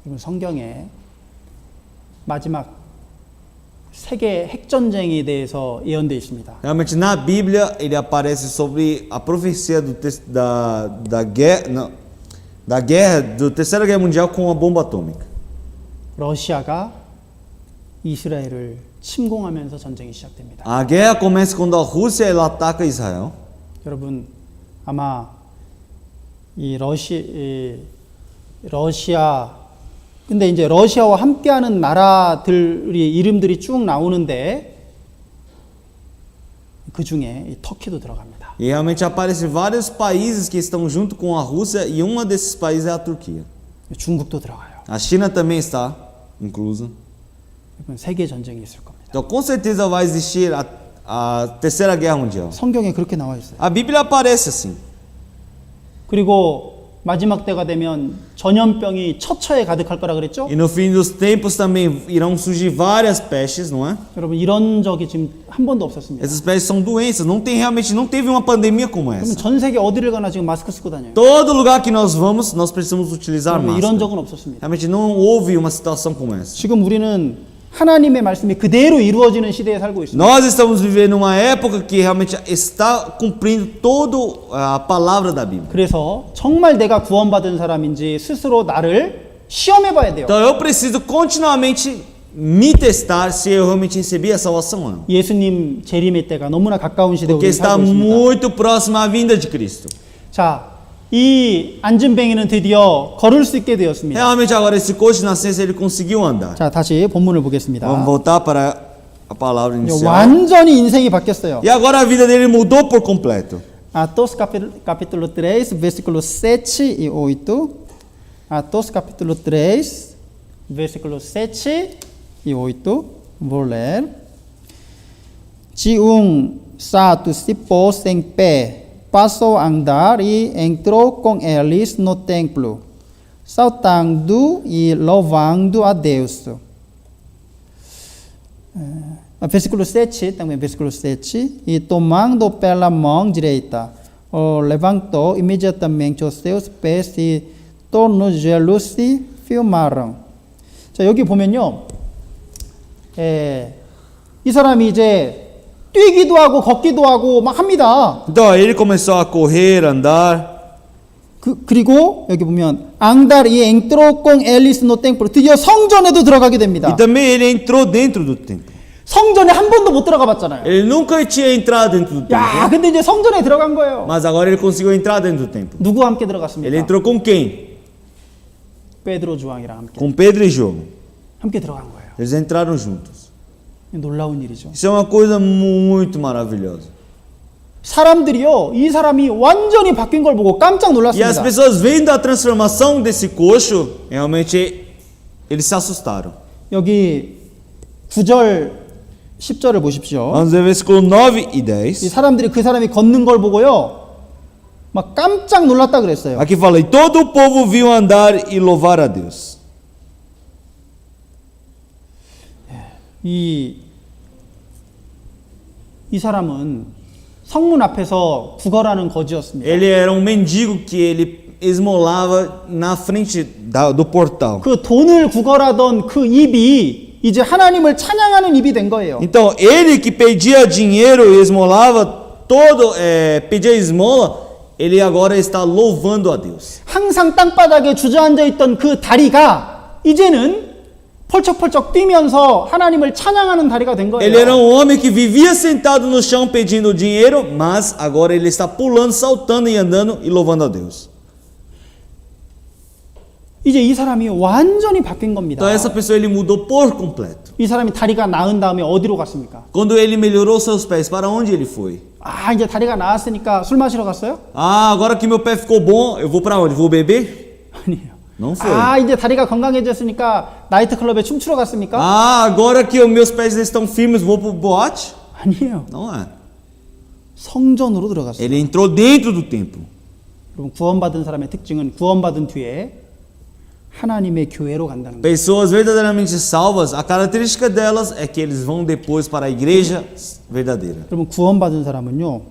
여러분, 성경에 마지막 세계 핵전쟁에 대해서 예언되어 있습니다. Realmente na Bíblia ele aparece sobre a profecia da guerra do Terceira Guerra Mundial com a bomba atômica. 러시아가 이스라엘을 침공하면서 전쟁이 시작됩니다. A guerra começa quando a Rússia ela ataca Israel. 여러분, 아마 이 러시아 근데 이제 러시아와 함께하는 나라들이 이름들이 쭉 나오는데 그 중에 이 터키도 들어갑니다. E realmente aparecem vários países que estão junto com a Rússia e um desses países é a Turquia. 중국도 들어가요. A China também está inclusa. 여러분, 세계 전쟁이 있을 겁니다. Então com certeza vai existir a Terceira Guerra Mundial. 성경에 그렇게 나와 있어요. A Bíblia aparece assim. 그리고 마지막 때가 되면 전염병이 처처에 가득할 거라 그랬죠? E no fim dos tempos também irão surgir várias pestes, não é? 여러분, 이런 적이 지금 한 번도 없었습니다. Essas pestes são doenças, não teve uma pandemia como 그러면 essa. 전 세계 어디를 가나 지금 마스크 쓰고 다녀요. Todo lugar que nós vamos, nós precisamos utilizar 여러분, 이런 máscara. 적은 없었습니다. Realmente não houve uma situação como essa. 지금 우리는 하나님의 말씀이 그대로 이루어지는 시대에 살고 있습니다. Nós estamos vivendo uma época que realmente está cumprindo toda a palavra da Bíblia. 그래서 정말 내가 구원받은 사람인지 스스로 나를 시험해 봐야 돼요. Então eu preciso continuamente me testar se eu realmente recebi a salvação ou não. 예수님 재림의 때가 너무나 가까운 시대에 Porque 우리 está 살고 있습니다. muito próxima à vinda de Cristo. 자, 이 안진뱅이는 드디어 걸을 수 있게 되었습니다. Realmente agora esse coxo nascense ele conseguiu andar. 자, 다시 본문을 보겠습니다. Vamos voltar para a palavra inicial. 완전히 인생이 바뀌었어요. E agora a vida dele mudou por completo. Atos capítulo 3, versículos 7 e 8. Atos capítulo 3, versículos 7 e 8. Vou ler. De sato se pôs em pé, passou a andar e entrou com eles no templo, saltando e louvando a Deus. Versículo 7, também versículo 7. E tomando pela mão direita, o levantou imediatamente os seus pés e tornozelos se firmaram. 자, 여기 보면요. 이 사람이 이제 뛰기도 하고 걷기도 하고 막 합니다. Então ele começou a correr, andar. 그리고 여기 보면 andar e entrou com eles no templo. 드디어 성전에도 들어가게 됩니다. E também ele entrou dentro do templo. 성전에 한 번도 못 들어가 봤잖아요. Ele nunca tinha entrado dentro do 야, templo. 근데 이제 성전에 들어간 거예요. Mas agora ele conseguiu entrar dentro do templo. 누구와 함께 Ele 들어갔습니까? entrou com quem? 베드로 주왕이랑 함께 Com Pedro e João. 함께 들어간 거예요. Eles entraram juntos. 놀라운 일이죠. Isso é uma coisa muito maravilhosa. 사람들이요, 이 사람이 완전히 바뀐 걸 보고 깜짝 E as 놀랐습니다. pessoas vendo a transformação desse coxo, realmente eles se assustaram. 여기 9절, 10절을 보십시오. Vamos ver versículo 9 e 이 10. 사람들이 그 사람이 걷는 걸 보고요, 막 깜짝 놀랐다 그랬어요. Aqui fala, e todo o povo viu andar e louvar a Deus. 이 사람은 성문 앞에서 구걸하는 거지였습니다. Ele era um mendigo que ele esmolava na frente do portal. 그 돈을 구걸하던 그 입이 이제 하나님을 찬양하는 입이 된 거예요. Então, ele que pedia dinheiro e esmolava, pedia esmola, ele agora está louvando a Deus. 항상 땅바닥에 주저앉아 있던 그 다리가 이제는 펄쩍펄쩍 뛰면서 하나님을 찬양하는 다리가 된 Ele era 거예요. homem que vivia sentado no chão pedindo dinheiro, mas agora ele está pulando, saltando e andando e louvando a Deus. 이제 이 사람이 완전히 바뀐 겁니다. Então essa pessoa ele mudou por completo. 이 사람이 다리가 나은 다음에 어디로 갔습니까? Quando ele melhorou seus pés, para onde ele foi? 아, 이제 다리가 나았으니까 술 마시러 갔어요? Ah, agora que meu pé ficou bom, eu vou para onde? Vou beber? 아니에요. Não foi. 아, 이제 다리가 건강해졌으니까 나이트클럽에 춤추러 갔습니까? Ah, agora que os meus pés estão firmes, vou pro boate? 아니에요. Não é. 성전으로 들어갔어요. Ele entrou dentro do templo. 여러분, 구원받은 사람의 특징은 구원받은 뒤에 하나님의 교회로 간다는 거예요. Pessoas verdadeiramente salvas, a característica delas é que eles vão depois para a igreja verdadeira. 여러분, 구원받은 사람은요,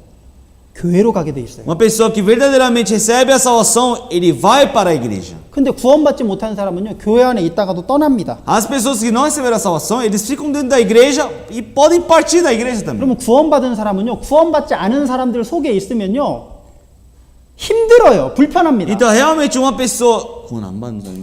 교회로 가게 돼 있어요. Uma pessoa que verdadeiramente recebe a salvação, ele vai para a igreja. 근데 구원받지 못한 사람은요, 교회 안에 있다가도 떠납니다. As pessoas que não receberam a salvação, eles ficam dentro da igreja e podem partir da igreja também. 그러면 구원받은 사람은요, 구원받지 않은 사람들 속에 있으면요, 힘들어요. 불편합니다. Então, realmente, uma pessoa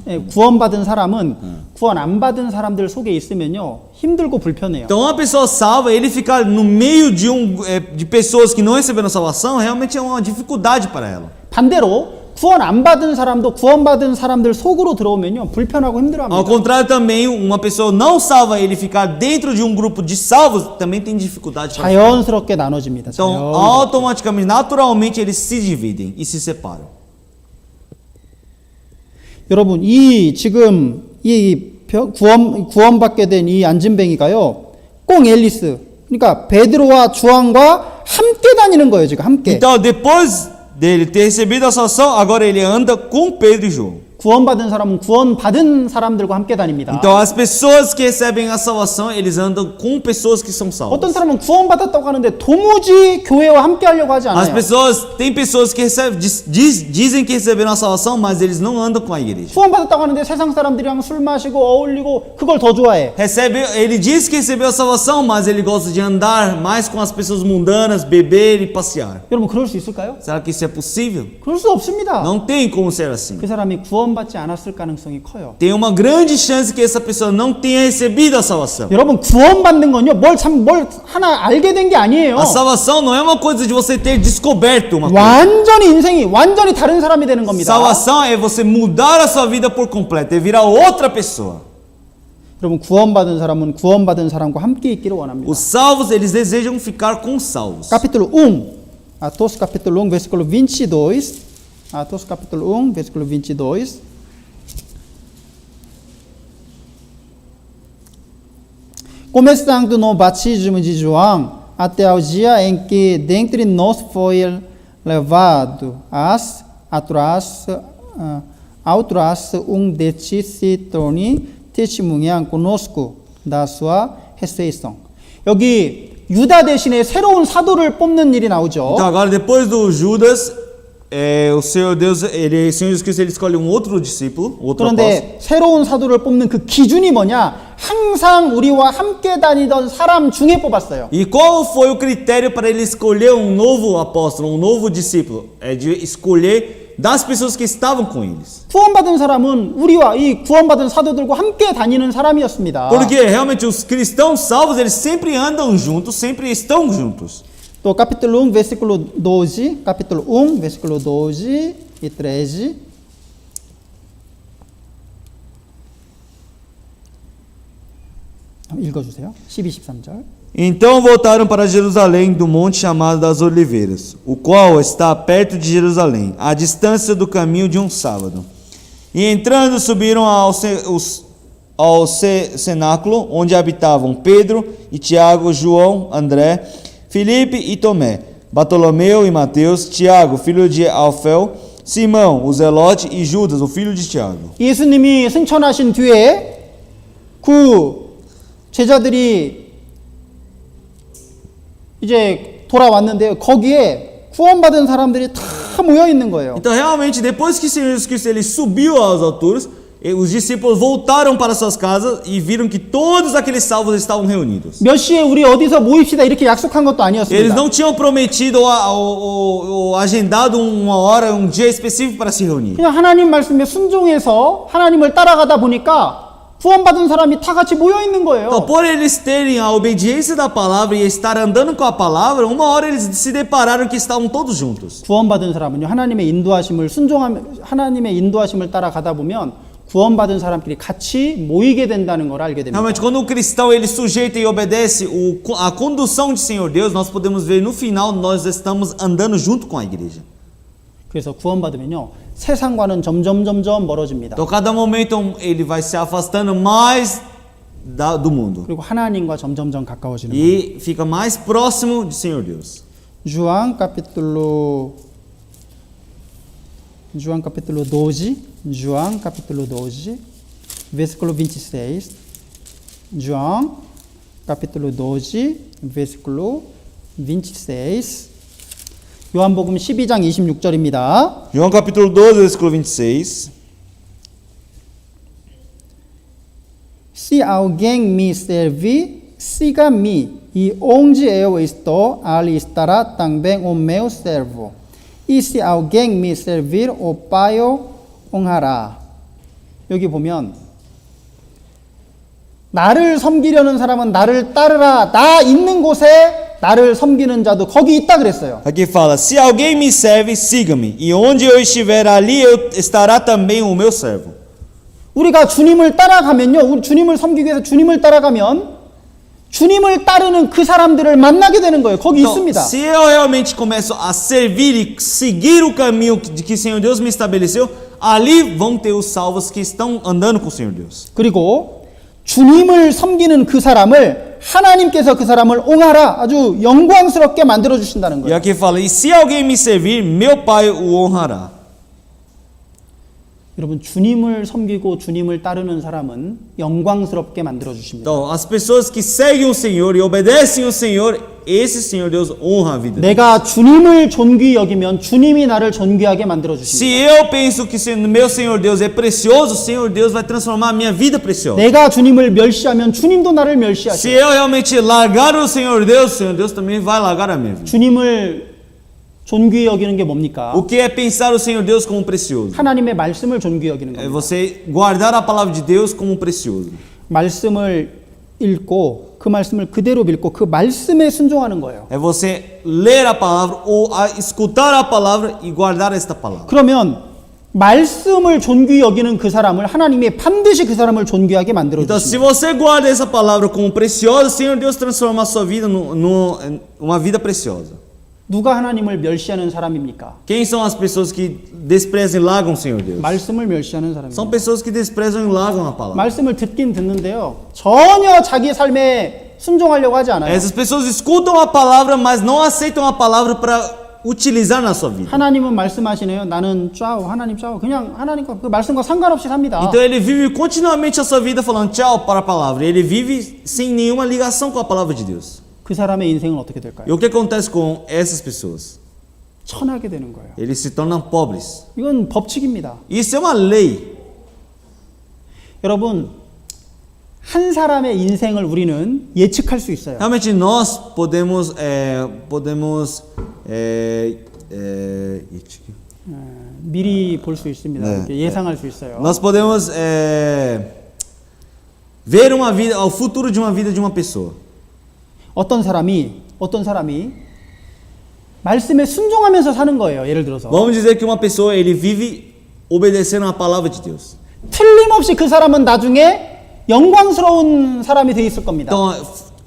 예, 구원받은 사람은 구원 안 받은 사람들 속에 있으면요, 힘들고 불편해요. Então, uma pessoa salva, ele ficar no meio de pessoas que não receberam salvação, realmente é uma dificuldade para ela. 반대로 구원 안 받은 사람도 구원받은 사람들 속으로 들어오면요, 불편하고 Ao 힘들어합니다. contrário, também, uma pessoa não salva, ele ficar dentro de um grupo de salvos, também tem dificuldade para ficar. 자연스럽게 나눠집니다. Então, 자연스럽게. automaticamente, naturalmente, eles se dividem e se separam. 여러분, 지금 구원받게 된 이 안진뱅이가요, 꽁 앨리스, 그러니까 베드로와 주안과 함께 다니는 거예요, 지금 함께. Então, depois dele ter recebido a salvação, agora ele anda com Pedro e João. 구원받은 사람은 구원받은 사람들과 함께 다닙니다. Então, as pessoas que recebem a salvação, eles andam com pessoas que são salvas. 어떤 사람은 구원받았다고 하는데 도무지 교회와 함께 하려고 하지 As 않아요. pessoas, tem pessoas que dizem que receberam a salvação, mas eles não andam com a igreja. 구원받았다고 하는데 세상 사람들이랑 술 마시고 어울리고 그걸 더 좋아해. Ele diz que recebeu a salvação, mas ele gosta de andar mais com as pessoas mundanas, beber e passear. 여러분, 그럴 수 있을까요? Será que isso é possível? 그럴 수 없습니다. Não tem como ser assim. 그 사람이 구원받지 않았을 가능성이 커요. Tem uma grande chance que essa pessoa não tenha recebido a salvação. 여러분, 구원받는 건요, 뭘 하나 알게 된 게 아니에요. A salvação não é uma coisa de você ter descoberto uma coisa. 완전히 인생이 완전히 다른 사람이 되는 겁니다. Salvação é você mudar a sua vida por completo, é virar outra pessoa. 여러분, 구원받은 사람은 구원받은 사람과 함께 있기를 원합니다. Os salvos, eles desejam ficar com os salvos. Capítulo 1, Atos capítulo 1, versículo 22. Atos capítulo 1, versículo 22. Começando no batismo de João, até o dia em que dentre nós foi levado atrás destes se torne testemunha conosco da sua ressurreição. 여기 유다 대신에 새로운 사도를 뽑는 일이 나오죠. Então agora depois do Judas, o Senhor Jesus Cristo, ele escolhe um outro discípulo, outro apóstolo. 그런데 새로운 사도를 뽑는 그 기준이 뭐냐? 항상 우리와 함께 다니던 사람 중에 뽑았어요. E qual foi o critério para ele escolher um novo apóstolo, um novo discípulo? É de escolher das pessoas que estavam com eles. 구원받은 사람은 우리와 이 구원받은 사도들과 함께 다니는 사람이었습니다. Porque realmente os cristãos salvos, eles sempre andam juntos, sempre estão juntos. 또 capítulo 1, versículo 12, capítulo 1, versículo 12 e 13. 읽어주세요. 12, 13절. Então voltaram para Jerusalém do monte chamado das Oliveiras, o qual está perto de Jerusalém, à distância do caminho de um sábado. E entrando subiram ao cenáculo, onde habitavam Pedro e Tiago, João, André, Filipe e Tomé, Bartolomeu e Mateus, Tiago, filho de Alfeu, Simão, o Zelote e Judas, o filho de Tiago. 예수님이 승천하신 뒤에 그 제자들이 이제 돌아왔는데요. 거기에 구원받은 사람들이 다 다 모여 있는 거예요. Então, realmente, depois que o Senhor Jesus Cristo ele subiu às alturas, os discípulos voltaram para suas casas e viram que todos aqueles salvos estavam reunidos. 몇 시에 우리 어디서 모입시다 이렇게 약속한 것도 Eles 아니었습니다. não tinham prometido ou agendado uma hora, um dia específico para se reunir. 그냥 하나님 말씀에 순종해서 하나님을 따라가다 보니까 구원받은 사람이 다 같이 모여 있는 거예요. Então, por eles terem a obediência da palavra e estar andando com a palavra, uma hora eles se depararam que estavam todos juntos. 구원받은 사람은요, 하나님의 인도하심을 따라가다 보면 구원받은 사람끼리 같이 모이게 된다는 걸 알게 됩니다. Realmente, quando o cristão ele sujeita e obedece a condução de Senhor Deus, nós podemos ver no final nós estamos andando junto com a igreja. 그래서 구원받으면요, 세상과는 점점 멀어집니다. Então, cada momento ele vai se afastando mais do mundo 그리고 하나님과 점점 가까워지는 거예요. e fica mais próximo de Senhor Deus. João capítulo 12, João capítulo 12, versículo 26. João capítulo 12, versículo 26. 요한복음 12장 26절입니다. João capítulo 12, versículo 26. Se alguém me servir, siga-me, e onde eu estou, ali estará também o meu servo. E se alguém me servir, o Pai o honrará. 여기 보면 나를 섬기려는 사람은 나를 따르라. 나 있는 곳에 나를 섬기는 자도 거기 있다 그랬어요. Aqui fala: se alguém me serve, siga-me, e onde eu estiver, ali estará também o meu servo. 우리가 주님을 따라가면요, 우리 주님을 섬기기 위해서 주님을 따라가면 주님을 따르는 그 사람들을 만나게 되는 거예요. 거기 Então, 있습니다. se eu realmente começo a servir e seguir o caminho de que o Senhor Deus me estabeleceu, ali vão ter os salvos que estão andando com o Senhor Deus. 그리고 주님을 섬기는 그 사람을 하나님께서 그 사람을 옹하라, 아주 영광스럽게 만들어 주신다는 E 거예요. aqui fala: e se alguém me servir, meu Pai o honrará. 여러분, 주님을 섬기고 주님을 따르는 사람은 영광스럽게 만들어 주십니다. Então, as pessoas que seguem o Senhor e obedecem o Senhor, esse Senhor Deus honra a vida deles. 내가 주님을 존귀히 여기면 주님이 나를 존귀하게 만들어 Se 주십니다. eu penso que meu Senhor Deus é precioso, o Senhor Deus vai transformar a minha vida preciosa. 내가 주님을 멸시하면 주님도 나를 Se 멸시하셔요. eu realmente largar o Senhor Deus também vai largar a minha vida. 주님을 존귀히 여기는 게 뭡니까? O que é pensar o Senhor Deus como precioso? 하나님의 말씀을 존귀히 여기는 É 겁니다. você guardar a palavra de Deus como precioso. 말씀을 읽고 그 말씀을 그대로 믿고 그 말씀에 순종하는 거예요. É você ler a palavra ou escutar a palavra e guardar esta palavra. 그러면 말씀을 존귀히 여기는 그 사람을 하나님이 반드시 그 사람을 존귀하게 만들어 Então, se 주십니다. você guarda essa palavra como preciosa, o Senhor Deus transforma a sua vida numa vida preciosa. 누가 하나님을 멸시하는 사람입니까? Quem são as pessoas que desprezam e largam o Senhor Deus? 말씀을 멸시하는 São 사람입니다. pessoas que desprezam e largam a palavra. 말씀을 듣긴 듣는데요, 전혀 자기 삶에 순종하려고 하지 않아요. Essas pessoas escutam a palavra, mas não aceitam a palavra para utilizar na sua vida. 하나님은 말씀하시네요. 나는 짜오, 하나님 짜오. 그냥 하나님과 그 말씀과 상관없이 삽니다. Então ele vive continuamente a sua vida falando tchau para a palavra. Ele vive sem nenhuma ligação com a palavra de Deus. 그 사람의 인생은 어떻게 될까요? E o que acontece com essas pessoas? 천하게 되는 거예요. Eles se tornam pobres. 이건 법칙입니다. Isso é uma lei. 여러분, 한 사람의 인생을 우리는 예측할 수 있어요. Realmente nós podemos 미리 볼 수 있습니다. 네. 이렇게 예상할 수 있어요. nós podemos ver uma vida, o futuro de uma vida de uma pessoa. 어떤 사람이 말씀에 순종하면서 사는 거예요. 예를 들어서 Vamos dizer que uma pessoa ele vive obedecendo a palavra de Deus. 틀림없이 그 사람은 나중에 영광스러운 사람이 돼 있을 겁니다. Então,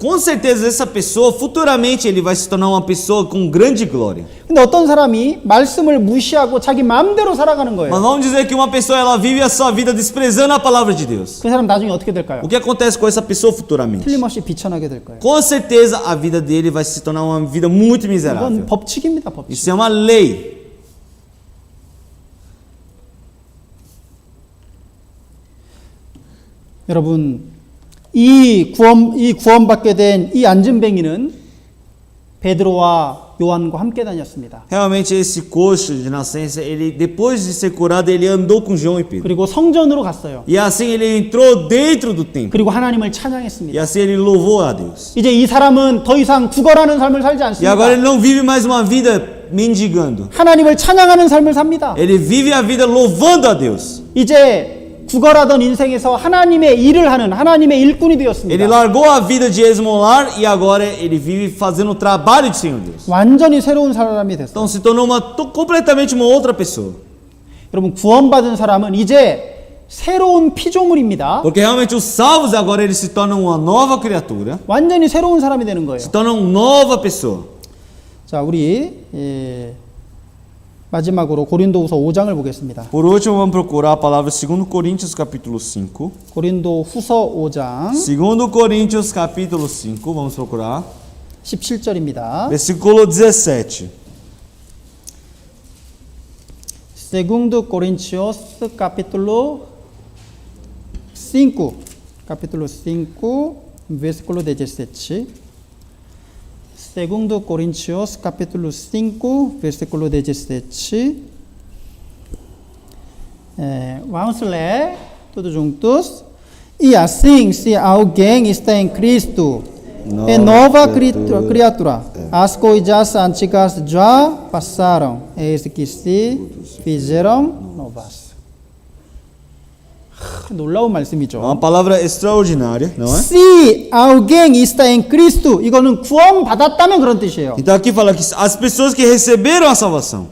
com certeza essa pessoa futuramente ele vai se tornar uma pessoa com grande glória. 근데 어떤 사람이 말씀을 무시하고 자기 마음대로 살아가는 Mas 거예요. vamos dizer que uma pessoa ela vive a sua vida desprezando a palavra de Deus. 그 사람 나중에 어떻게 될까요? O que acontece com essa pessoa futuramente? 틀림없이 비천하게 될 거예요. Com certeza a vida dele vai se tornar uma vida muito miserável. 이건 법칙입니다. 법칙. Isso é uma lei. 여러분, 이 구원받게 된 이 안진뱅이는 베드로와 요한과 함께 다녔습니다. Realmente esse coxo de nascença, ele depois de ser curado, ele andou com João e Pedro. 그리고 성전으로 갔어요. E assim ele entrou dentro do templo. 그리고 하나님을 E 찬양했습니다. assim ele louvou a Deus. 이제 이 사람은 더 이상 구걸하는 삶을 살지 E agora ele 않습니다. não vive mais uma vida mendigando. 하나님을 찬양하는 삶을 삽니다. Ele vive a vida louvando a Deus. 이제 구걸하던 인생에서 하나님의 일을 하는 하나님의 일꾼이 Ele 되었습니다. largou a vida de esmolar e agora ele vive fazendo o trabalho do Senhor Deus. 완전히 새로운 사람이 됐어요. Então se tornou completamente uma outra pessoa. 여러분 구원받은 사람은 이제 새로운 피조물입니다. Porque realmente os salvos agora eles se tornam uma nova criatura, 완전히 새로운 사람이 되는 거예요. se tornam nova pessoa. 자, 우리 마지막으로 고린도후서 5장을 보겠습니다. Por último, vamos procurar a palavra 2 Coríntios capítulo 5. 고린도 후서 5장 2 Coríntios capítulo 5, vamos procurar. 17절입니다. Versículo 17. Segundo Coríntios capítulo 5, capítulo 5, versículo 17. Segundo Coríntios capítulo 5, versículo 17. Vamos ler todos juntos. E assim, se alguém está em Cristo, é nova criatura. As coisas antigas já passaram, eis que se fizeram novas. 놀라운 말씀이죠. É uma palavra extraordinária, não é? Se alguém está em Cristo, 이거는 구원 받았다면 그런 뜻이에요. Então aqui fala que as pessoas que receberam a salvação.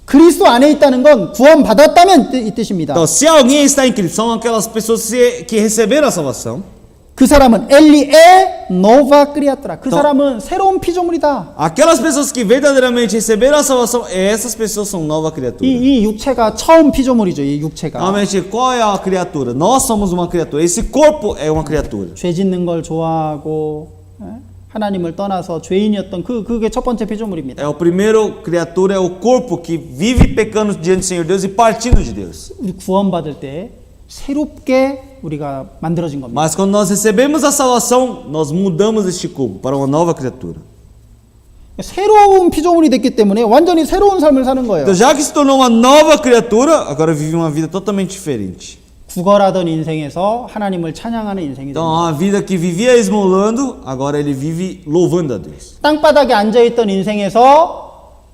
그리스도 안에 있다는 건 구원 받았다면 이 뜻입니다. Então, se alguém está em Cristo, são aquelas pessoas que receberam a salvação. 그 사람은 엘리에 노바 크리아트라. 그 사람은 새로운 피조물이다. Aquelas pessoas que verdadeiramente receberam a salvação, essas pessoas são nova criatura. 이 육체가 처음 피조물이죠. 이 육체가. Realmente, qual é a criatura? Nós somos uma criatura. Esse corpo é uma criatura. 죄 짓는 걸 좋아하고 하나님을 떠나서 죄인이었던 그게 첫 번째 피조물입니다. É o primeiro criatura, é o corpo que vive pecando diante do Senhor Deus e partindo de Deus. 우리 구원받을 때 새롭게 우리가 만들어진 겁니다. Mas quando nós recebemos a salvação, nós mudamos este corpo para uma nova criatura. 새로운 피조물이 됐기 때문에 완전히 새로운 삶을 사는 거예요. Então, já que se tornou uma nova criatura, agora vive uma vida totalmente diferente. 구걸하던 인생에서 하나님을 찬양하는 인생이 Então, 됩니다. a vida que vivia esmolando, agora ele vive louvando a Deus. 땅바닥에 앉아있던 인생에서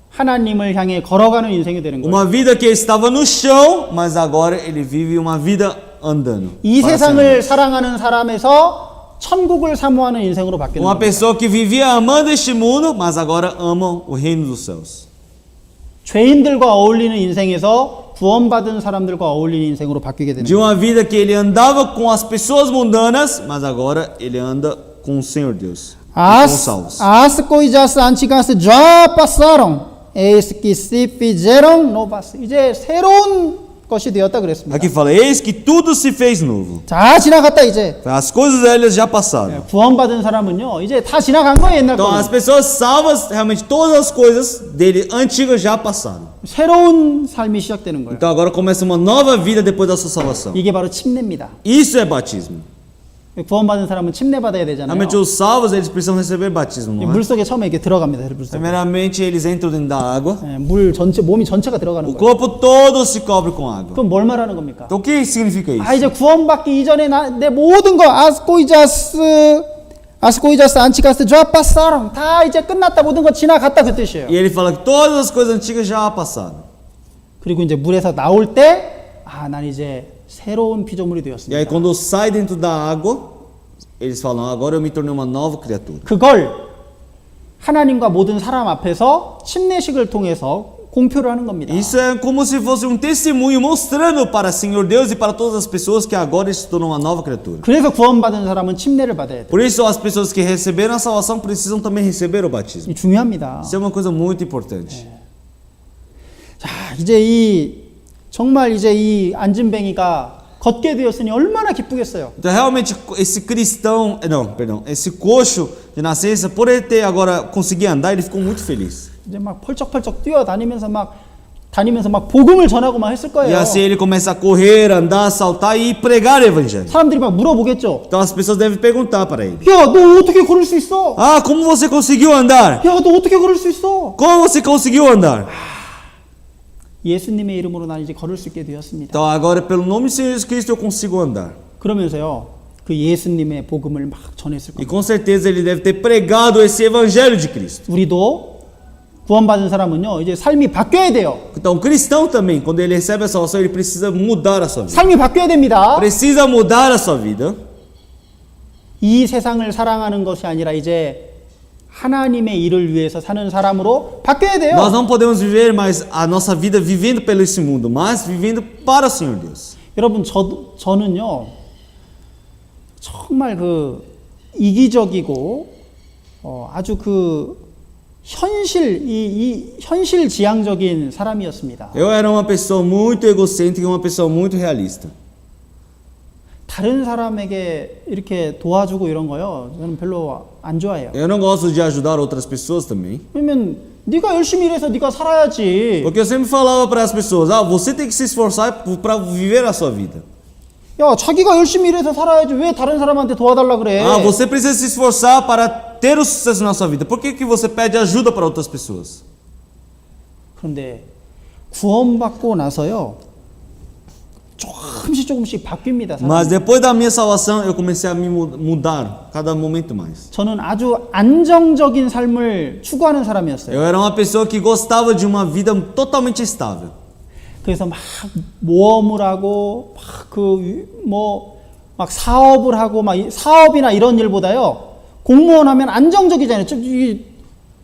하나님을 향해 걸어가는 인생이 되는 거예요. Uma vida que estava no chão, mas agora ele vive uma vida andando. 이 para 세상을 사랑하는 사람에서 천국을 사모하는 인생으로 바뀌는 Uma 거예요. pessoa que vivia amando este mundo, mas agora ama o reino dos céus. 죄인들과 어울리는 인생에서 구원받은 사람들과 어울리는 인생으로 바뀌게 되는 De 거예요. uma vida que ele andava com as pessoas mundanas, mas agora ele anda com o Senhor Deus. E com os salvos. As coisas antigas já passaram, eis que se fizeram novas. 이제 새로운 것이 되었다 그랬습니다. Aqui fala, eis que tudo se fez novo. 다 지나갔다 이제. As coisas velhas já passaram. 구원받은 사람은요, 이제 다 지나간 거예요, 옛날 Então as 거는. pessoas salvas, realmente todas as coisas dele antigas já passaram. 새로운 삶이 시작되는 거예요. Então agora começa uma nova vida depois da sua salvação. 이게 바로 침례입니다. Isso é batismo. 구원받은 사람은 침례 받아야 되잖아요. Realmente os salvos, eles precisam receber batismo, não é? 물 속에 처음에 이렇게 들어갑니다. 물 속에. Primeiramente eles entram dentro da água. 물 전체, 몸이 전체가 들어가는 O 거예요. corpo todo se cobre com água. 그럼 뭘 말하는 겁니까? Então o que significa isso? 아, 이제 구원받기 이전에 내 모든 거 아스코이자스 안치가스 좌파사랑 다 이제 끝났다, 모든 거 지나갔다 그 뜻이에요. E ele fala que todas as coisas antigas já passaram. 그리고 이제 물에서 나올 때, 아, 난 이제 새로운 피조물이 E aí 되었습니다. quando sai dentro da água, eles falam, agora eu me tornei uma nova criatura. 그걸 하나님과 모든 사람 앞에서 침례식을 통해서 공표를 하는 겁니다. Isso é como se fosse um testemunho mostrando para o Senhor Deus e para todas as pessoas que agora eles se tornam uma nova criatura. 그래서 구원받은 사람은 침례를 받아야 돼요. Por isso as pessoas que receberam a salvação precisam também receber o batismo. 이 중요합니다. Isso é uma coisa muito importante. 자, 이제 정말 이제 이 안진뱅이가 걷게 되었으니 얼마나 기쁘겠어요. Então realmente esse cristão, não, perdão, esse coxo de nascença, por ele ter agora conseguir andar, ele ficou muito feliz. 이제 막 펄쩍펄쩍 뛰어다니면서 막 다니면서 막 복음을 전하고만 했을 E 거예요. assim ele começa a correr, andar, saltar e pregar o evangelho. 사람들이 막 물어보겠죠. Então as pessoas devem perguntar para ele: 야, 너 어떻게 걸을 수 있어? Ah, como você conseguiu andar? 야, 너 어떻게 걸을 수 있어? Como você conseguiu andar? 예수님의 이름으로 난 이제 걸을 수 있게 되었습니다. Então agora, pelo nome de Jesus Cristo, eu consigo andar. 그러면서요, 그 예수님의 복음을 막 전했을 E 겁니다. com certeza ele deve ter pregado esse evangelho de Cristo. 우리도 구원받은 사람은요, 이제 삶이 바뀌어야 돼요. Então, o cristão também, quando ele recebe a salvação, ele precisa mudar a sua vida. 삶이 바뀌어야 됩니다. Precisa mudar a sua vida. 이 세상을 사랑하는 것이 아니라 이제 하나님의 일을 위해서 사는 사람으로 바뀌어야 돼요. Nós não podemos viver mais a nossa vida vivendo pelo esse mundo, mas vivendo para o Senhor Deus. 여러분, 저는요, 정말 그 이기적이고 아주 그 현실지향적인 사람이었습니다. Eu era uma pessoa muito egocêntrica e uma pessoa muito realista. 다른 사람에게 이렇게 도와주고 이런 거요, 저는 별로 안 좋아해요. Eu não gosto de ajudar outras pessoas também. 왜냐면 네가 열심히 일해서 네가 살아야지. Porque eu sempre falava para as pessoas: ah, você tem que se esforçar para viver a sua vida. 야, 자기가 열심히 일해서 살아야지 왜 다른 사람한테 도와달라 그래? Ah, você precisa se esforçar para ter o sucesso na sua vida. Por que você pede ajuda para outras pessoas? 그런데 구원받고 나서요, 조금씩 바뀝니다. Mas 사람이. depois da minha salvação, eu comecei a me mudar cada momento mais. 저는 아주 안정적인 삶을 추구하는 사람이었어요. Eu era uma pessoa que gostava de uma vida totalmente estável. 그래서 막 모험을 하고 막 사업을 하고 막 사업이나 이런 일보다요, 공무원 하면 안정적이잖아요.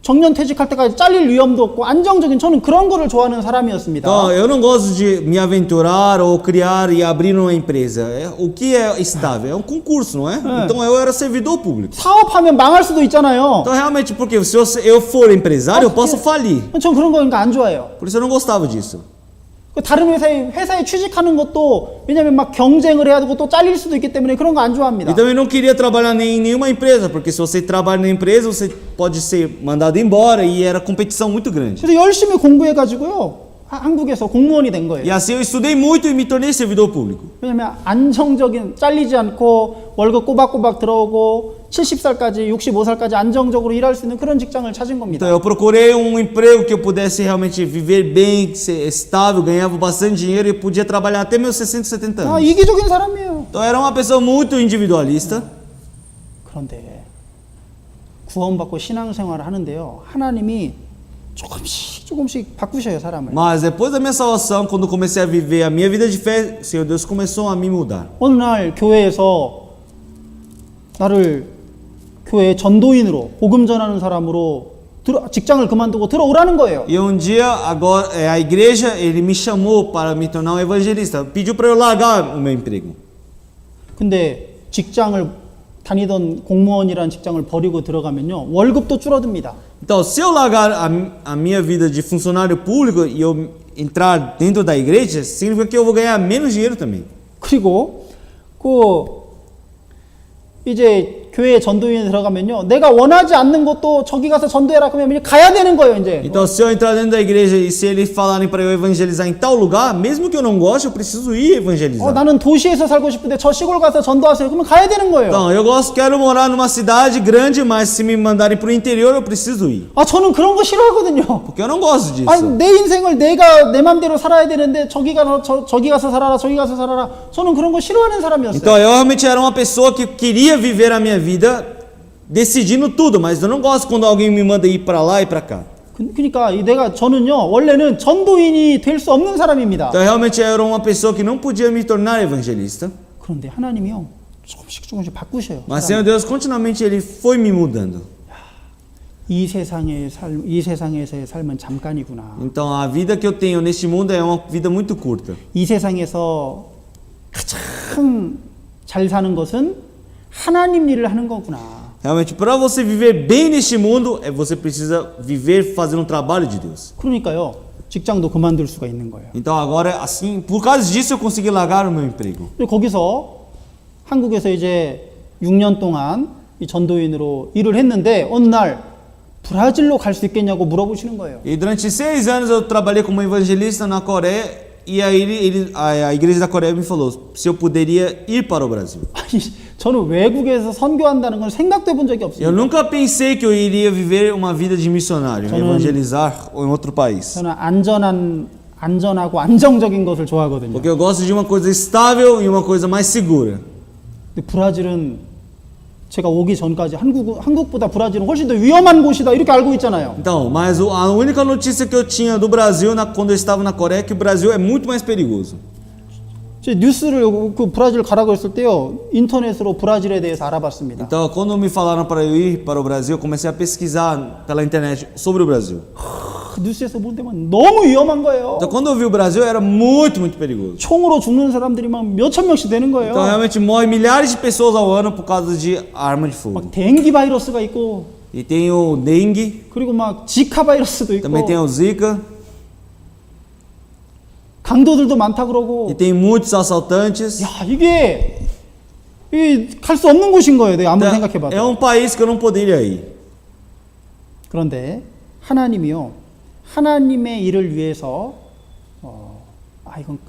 정년 퇴직할 때까지 잘릴 위험도 없고 안정적인, 저는 그런 거를 좋아하는 사람이었습니다. Então, eu não gosto de me aventurar ou criar e abrir uma empresa. O que é estável? É um concurso, não é? Então, eu era servidor público. 사업하면 망할 수도 있잖아요. Então, realmente, porque se eu for empresário, eu posso falir. 전 그런 거 그러니까 안 좋아해요. Por isso eu não gostava disso. 다른 회사에 취직하는 것도, 왜냐면 막 경쟁을 해야 되고 또 잘릴 수도 있기 때문에 그런 거 안 좋아합니다. E também não queria trabalhar em nenhuma empresa, porque se você trabalha na empresa, você pode ser mandado embora e era competição muito grande. 그래서 열심히 공부해가지고요, 한국에서 공무원이 된 거예요. E assim eu estudei muito e me tornei servidor público. 왜냐면 안정적인, 잘리지 않고 월급 꼬박꼬박 들어오고 70살까지 65살까지 안정적으로 일할 수 있는 그런 직장을 찾은 겁니다. Então eu procurei um emprego que eu pudesse realmente viver bem, ser estável, ganhava bastante dinheiro e podia trabalhar até meus 60, 70 아, anos. 이기적인 사람이에요. Então eu era uma pessoa muito individualista. 그런데 구원받고 신앙생활을 하는데요, 하나님이 조금씩 바꾸셔요, 사람을. Mas depois da minha salvação, quando comecei a viver a minha vida de fé, o Senhor Deus começou a me mudar. 어느 날 교회에서 나를 교회 전도인으로, 복음 전하는 사람으로 직장을 그만두고 들어오라는 거예요. E um dia, agora, a igreja, ele me chamou para me tornar um evangelista. Pediu para eu largar o meu emprego. 근데 직장을 다니던 공무원이라는 직장을 버리고 들어가면요, 월급도 줄어듭니다. Então, se eu largar a minha vida de funcionário público e eu entrar dentro da igreja, significa que eu vou ganhar menos dinheiro também. 그리고 이제 교회 전도인에 들어가면요, 내가 원하지 않는 것도 저기 가서 전도해라 그러면 가야 되는 거예요, 이제. Então, se eu entrar dentro da igreja e se eles falarem para eu evangelizar em tal lugar, mesmo que eu não goste, eu preciso ir evangelizar. 나는 도시에서 살고 싶은데 저 시골 가서 전도하세요. 그러면 가야 되는 거예요. Então, eu quero morar numa cidade grande, mas se me mandarem para o interior, eu preciso ir. 저는 그런 거 싫어하거든요. Porque eu não gosto disso. 내 인생을 내가 내 맘대로 살아야 되는데 저기 가서 살아라, 저기 가서 살아라. 저는 그런 거 싫어하는 사람이었어요. Então, eu realmente era uma pessoa que queria viver a minha vida decidindo tudo, mas eu não gosto quando alguém me manda ir para lá e para cá. 그러니까 저는요, 원래는 전도인이 될 수 없는 사람입니다. Então, realmente eu era uma pessoa que não podia me tornar evangelista. 그런데 하나님이요, 조금씩 바꾸셔요. Mas Senhor Deus, continuamente Ele foi me mudando. 이 세상에서의 삶은 잠깐이구나. Então, a vida que eu tenho neste mundo é uma vida muito curta. 이 세상에서 가장 잘 사는 것은 하나님 일을 하는 거구나. Realmente, para você viver bem neste mundo, você precisa viver fazendo um trabalho de Deus. 그러니까요, 직장도 그만둘 수가 있는 거예요. Então, agora, assim, por causa disso, eu consegui largar o meu emprego. 거기서 한국에서 이제 6년 동안 이 전도인으로 일을 했는데 어느 날 브라질로 갈 수 있겠냐고 물어보시는 거예요. E durante 6 anos eu trabalhei como evangelista na Coreia e aí a igreja da Coreia me falou se eu poderia ir para o Brasil. 아니, 저는 외국에서 선교한다는 건 생각도 해본 적이 Eu 없습니다. nunca pensei que eu iria viver uma vida de missionário, evangelizar em outro país. 저는 안전하고 안정적인 것을 좋아하거든요. Porque eu gosto de uma coisa estável e uma coisa mais segura. 근데 브라질은 제가 오기 전까지 한국보다 브라질은 훨씬 더 위험한 곳이다 이렇게 알고 있잖아요. Então, mas a única notícia que eu tinha do Brasil quando eu estava na Coreia é que o Brasil é muito mais perigoso. 제 뉴스를 그 브라질 가라고 했을 때요 인터넷으로 브라질에 대해서 알아봤습니다. Então, quando me falaram para eu ir para o Brasil, eu comecei a pesquisar pela internet sobre o Brasil. 그 뉴스에서 볼 때만 너무 위험한 거예요. Então, quando eu vi o Brasil, era muito, muito perigoso. 총으로 죽는 사람들이 막 몇천 명씩 되는 거예요. Então, realmente morre milhares de pessoas ao ano por causa de arma de fogo. 막 댕기 바이러스가 있고 E tem o dengue, 그리고 막 지카 바이러스도 있고 também tem o Zika, 강도들도 많다 그러고 e tem muitos assaltantes. 야 이게 갈 수 없는 곳인 거예요. 내가 아무리 Então, 생각해봐도. é país que eu não poderia ir. 그런데 하나님이요 하나님의 일을 위해서 이건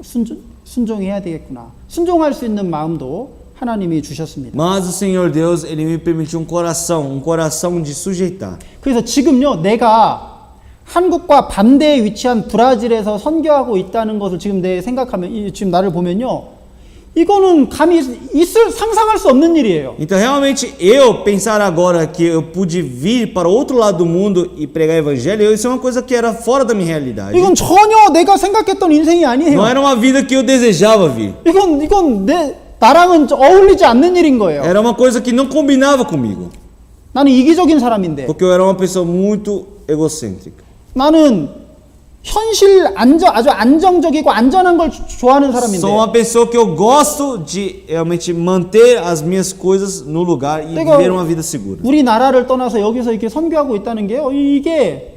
순종해야 되겠구나 순종할 수 있는 마음도 하나님이 주셨습니다. Mas o Senhor Deus, Ele me permitiu um coração de sujeitar. 그래서 지금요 내가 한국과 반대에 위치한 브라질에서 선교하고 있다는 것을 지금 내 생각하면 지금 나를 보면요 이거는 감히 상상할 수 없는 일이에요. Então, realmente, eu pensar agora que eu pude vir para o outro lado do mundo e pregar o evangelho, isso é uma coisa que era fora da minha realidade. 이건 전혀 내가 생각했던 인생이 아니에요. Não era uma vida que eu desejava vir. 이건 나랑은 어울리지 않는 일인 거예요. Era uma coisa que não combinava comigo. 나는 이기적인 사람인데. Porque eu era uma pessoa muito egocêntrica. 나는 아주 안정적이고 안전한 걸 좋아하는 사람인데. Sou uma pessoa que eu gosto de realmente manter as minhas coisas no lugar e viver uma vida segura. 우리나라를 떠나서 여기서 이렇게 선교하고 있다는 게요. 이게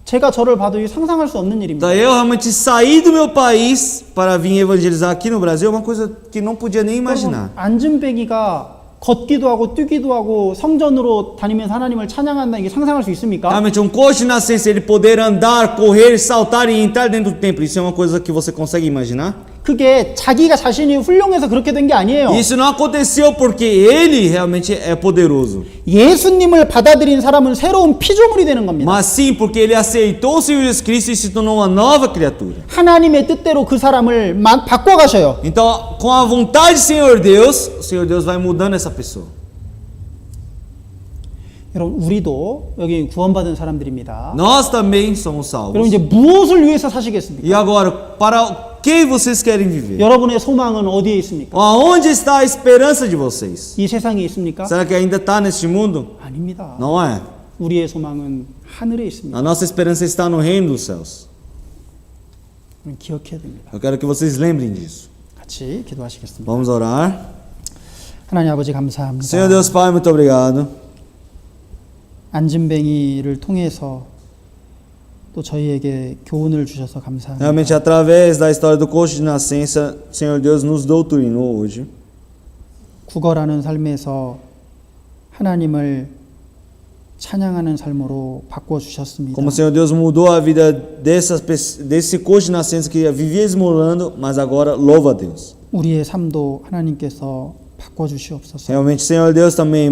제가 저를 봐도 상상할 수 없는 일입니다. Então, eu realmente sair do meu país para vir evangelizar aqui no Brasil é uma coisa que não podia nem imaginar. 안진뱅이가 걷기도 하고 뛰기도 하고 성전으로 다니면서 하나님을 찬양한다 이게 상상할 수 있습니까? Realmente, um coach nascense, ele poder andar, correr, saltar e entrar dentro do templo, isso é uma coisa que você consegue imaginar? 그게 자기가 자신이 훌륭해서 그렇게 된 게 아니에요. Isso não aconteceu porque ele realmente é poderoso, 예수님을 받아들인 사람은 새로운 피조물이 되는 겁니다. mas sim porque ele aceitou o Senhor Jesus Cristo e se tornou uma nova criatura. 하나님의 뜻대로 그 사람을 바꿔 가셔요. Então, com a vontade do Senhor Deus, o Senhor Deus vai mudando essa pessoa. 여러분 우리도 여기 구원받은 사람들입니다. Nós também somos 여러분 salvos. 이제 무엇을 위해서 사시겠습니까? E agora, para o que vocês querem viver? 여러분의 소망은 어디에 있습니까? Aonde está a esperança de vocês? 이 세상에 있습니까? Será que ainda está neste mundo? 아닙니다. Não é. 우리의 소망은 하늘에 있습니다. A nossa esperança está no reino dos céus. 기억해야 됩니다. Eu quero que vocês lembrem disso. 같이 기도하시겠습니다. Vamos orar. 하나님 아버지 감사합니다. Senhor Deus Pai, muito obrigado. 안진뱅이를 통해서 또 저희에게 교훈을 주셔서 감사합니다. Realmente, através da história do coach de nascença, Senhor Deus nos doutrinou hoje. 구걸하는 삶에서 하나님을 찬양하는 삶으로 바꿔 주셨습니다. Como o Senhor Deus mudou a vida desse coach de nascença que vivia esmolando, mas agora louva a Deus. 우리의 삶도 하나님께서 바꿔 주시옵소서. Realmente, Senhor Deus também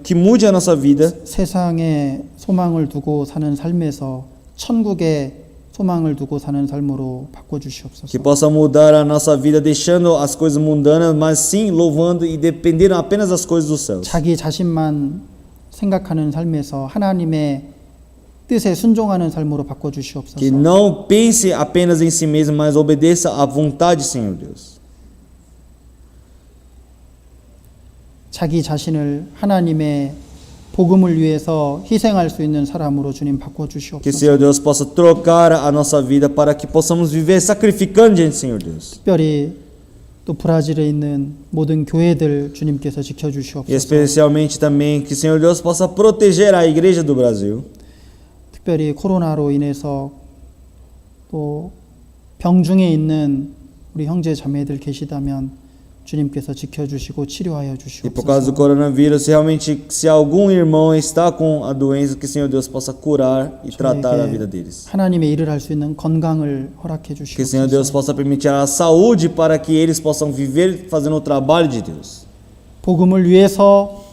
que mude a nossa vida. 세상에 소망을 두고 사는 삶에서 천국에 소망을 두고 사는 삶으로 바꿔 주시옵소서. Que possa mudar a nossa vida deixando as coisas mundanas, mas sim louvando e dependendo apenas das coisas dos céus. 자기 자신만 생각하는 삶에서 하나님의 뜻에 순종하는 삶으로 바꿔 주시옵소서. Que não pense apenas em si mesmo, mas obedeça à vontade, Senhor Deus. 자기 자신을 하나님의 복음을 위해서 희생할 수 있는 사람으로 주님 바꿔 Que 주시옵소서. Senhor Deus possa trocar a nossa vida para que possamos viver sacrificando diante do Senhor Deus. 특별히 또 브라질에 있는 모든 교회들 주님께서 지켜 E 주시옵소서. especialmente também que Senhor Deus possa proteger a igreja do Brasil. 특별히 코로나로 인해서 또 병중에 있는 우리 형제 자매들 계시다면 주님께서 지켜주시고 치료하여 E por causa do 주시옵소서. coronavírus, realmente, se algum irmão está com a doença, que o Senhor Deus possa curar e tratar a vida deles. 하나님의 일을 할 수 있는 건강을 허락해 Que o Senhor 주시옵소서. Deus possa permitir a saúde para que eles possam viver fazendo o trabalho de Deus. 복음을 위해서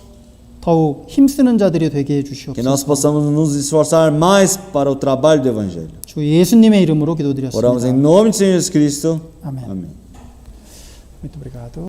더욱 힘쓰는 자들이 되게 해 Que nós 주시옵소서. possamos nos esforçar mais para o trabalho do Evangelho. 주 예수님의 이름으로 Oramos em 기도드렸습니다. nome de Senhor Jesus Cristo. 아멘. Amém. Muito obrigado.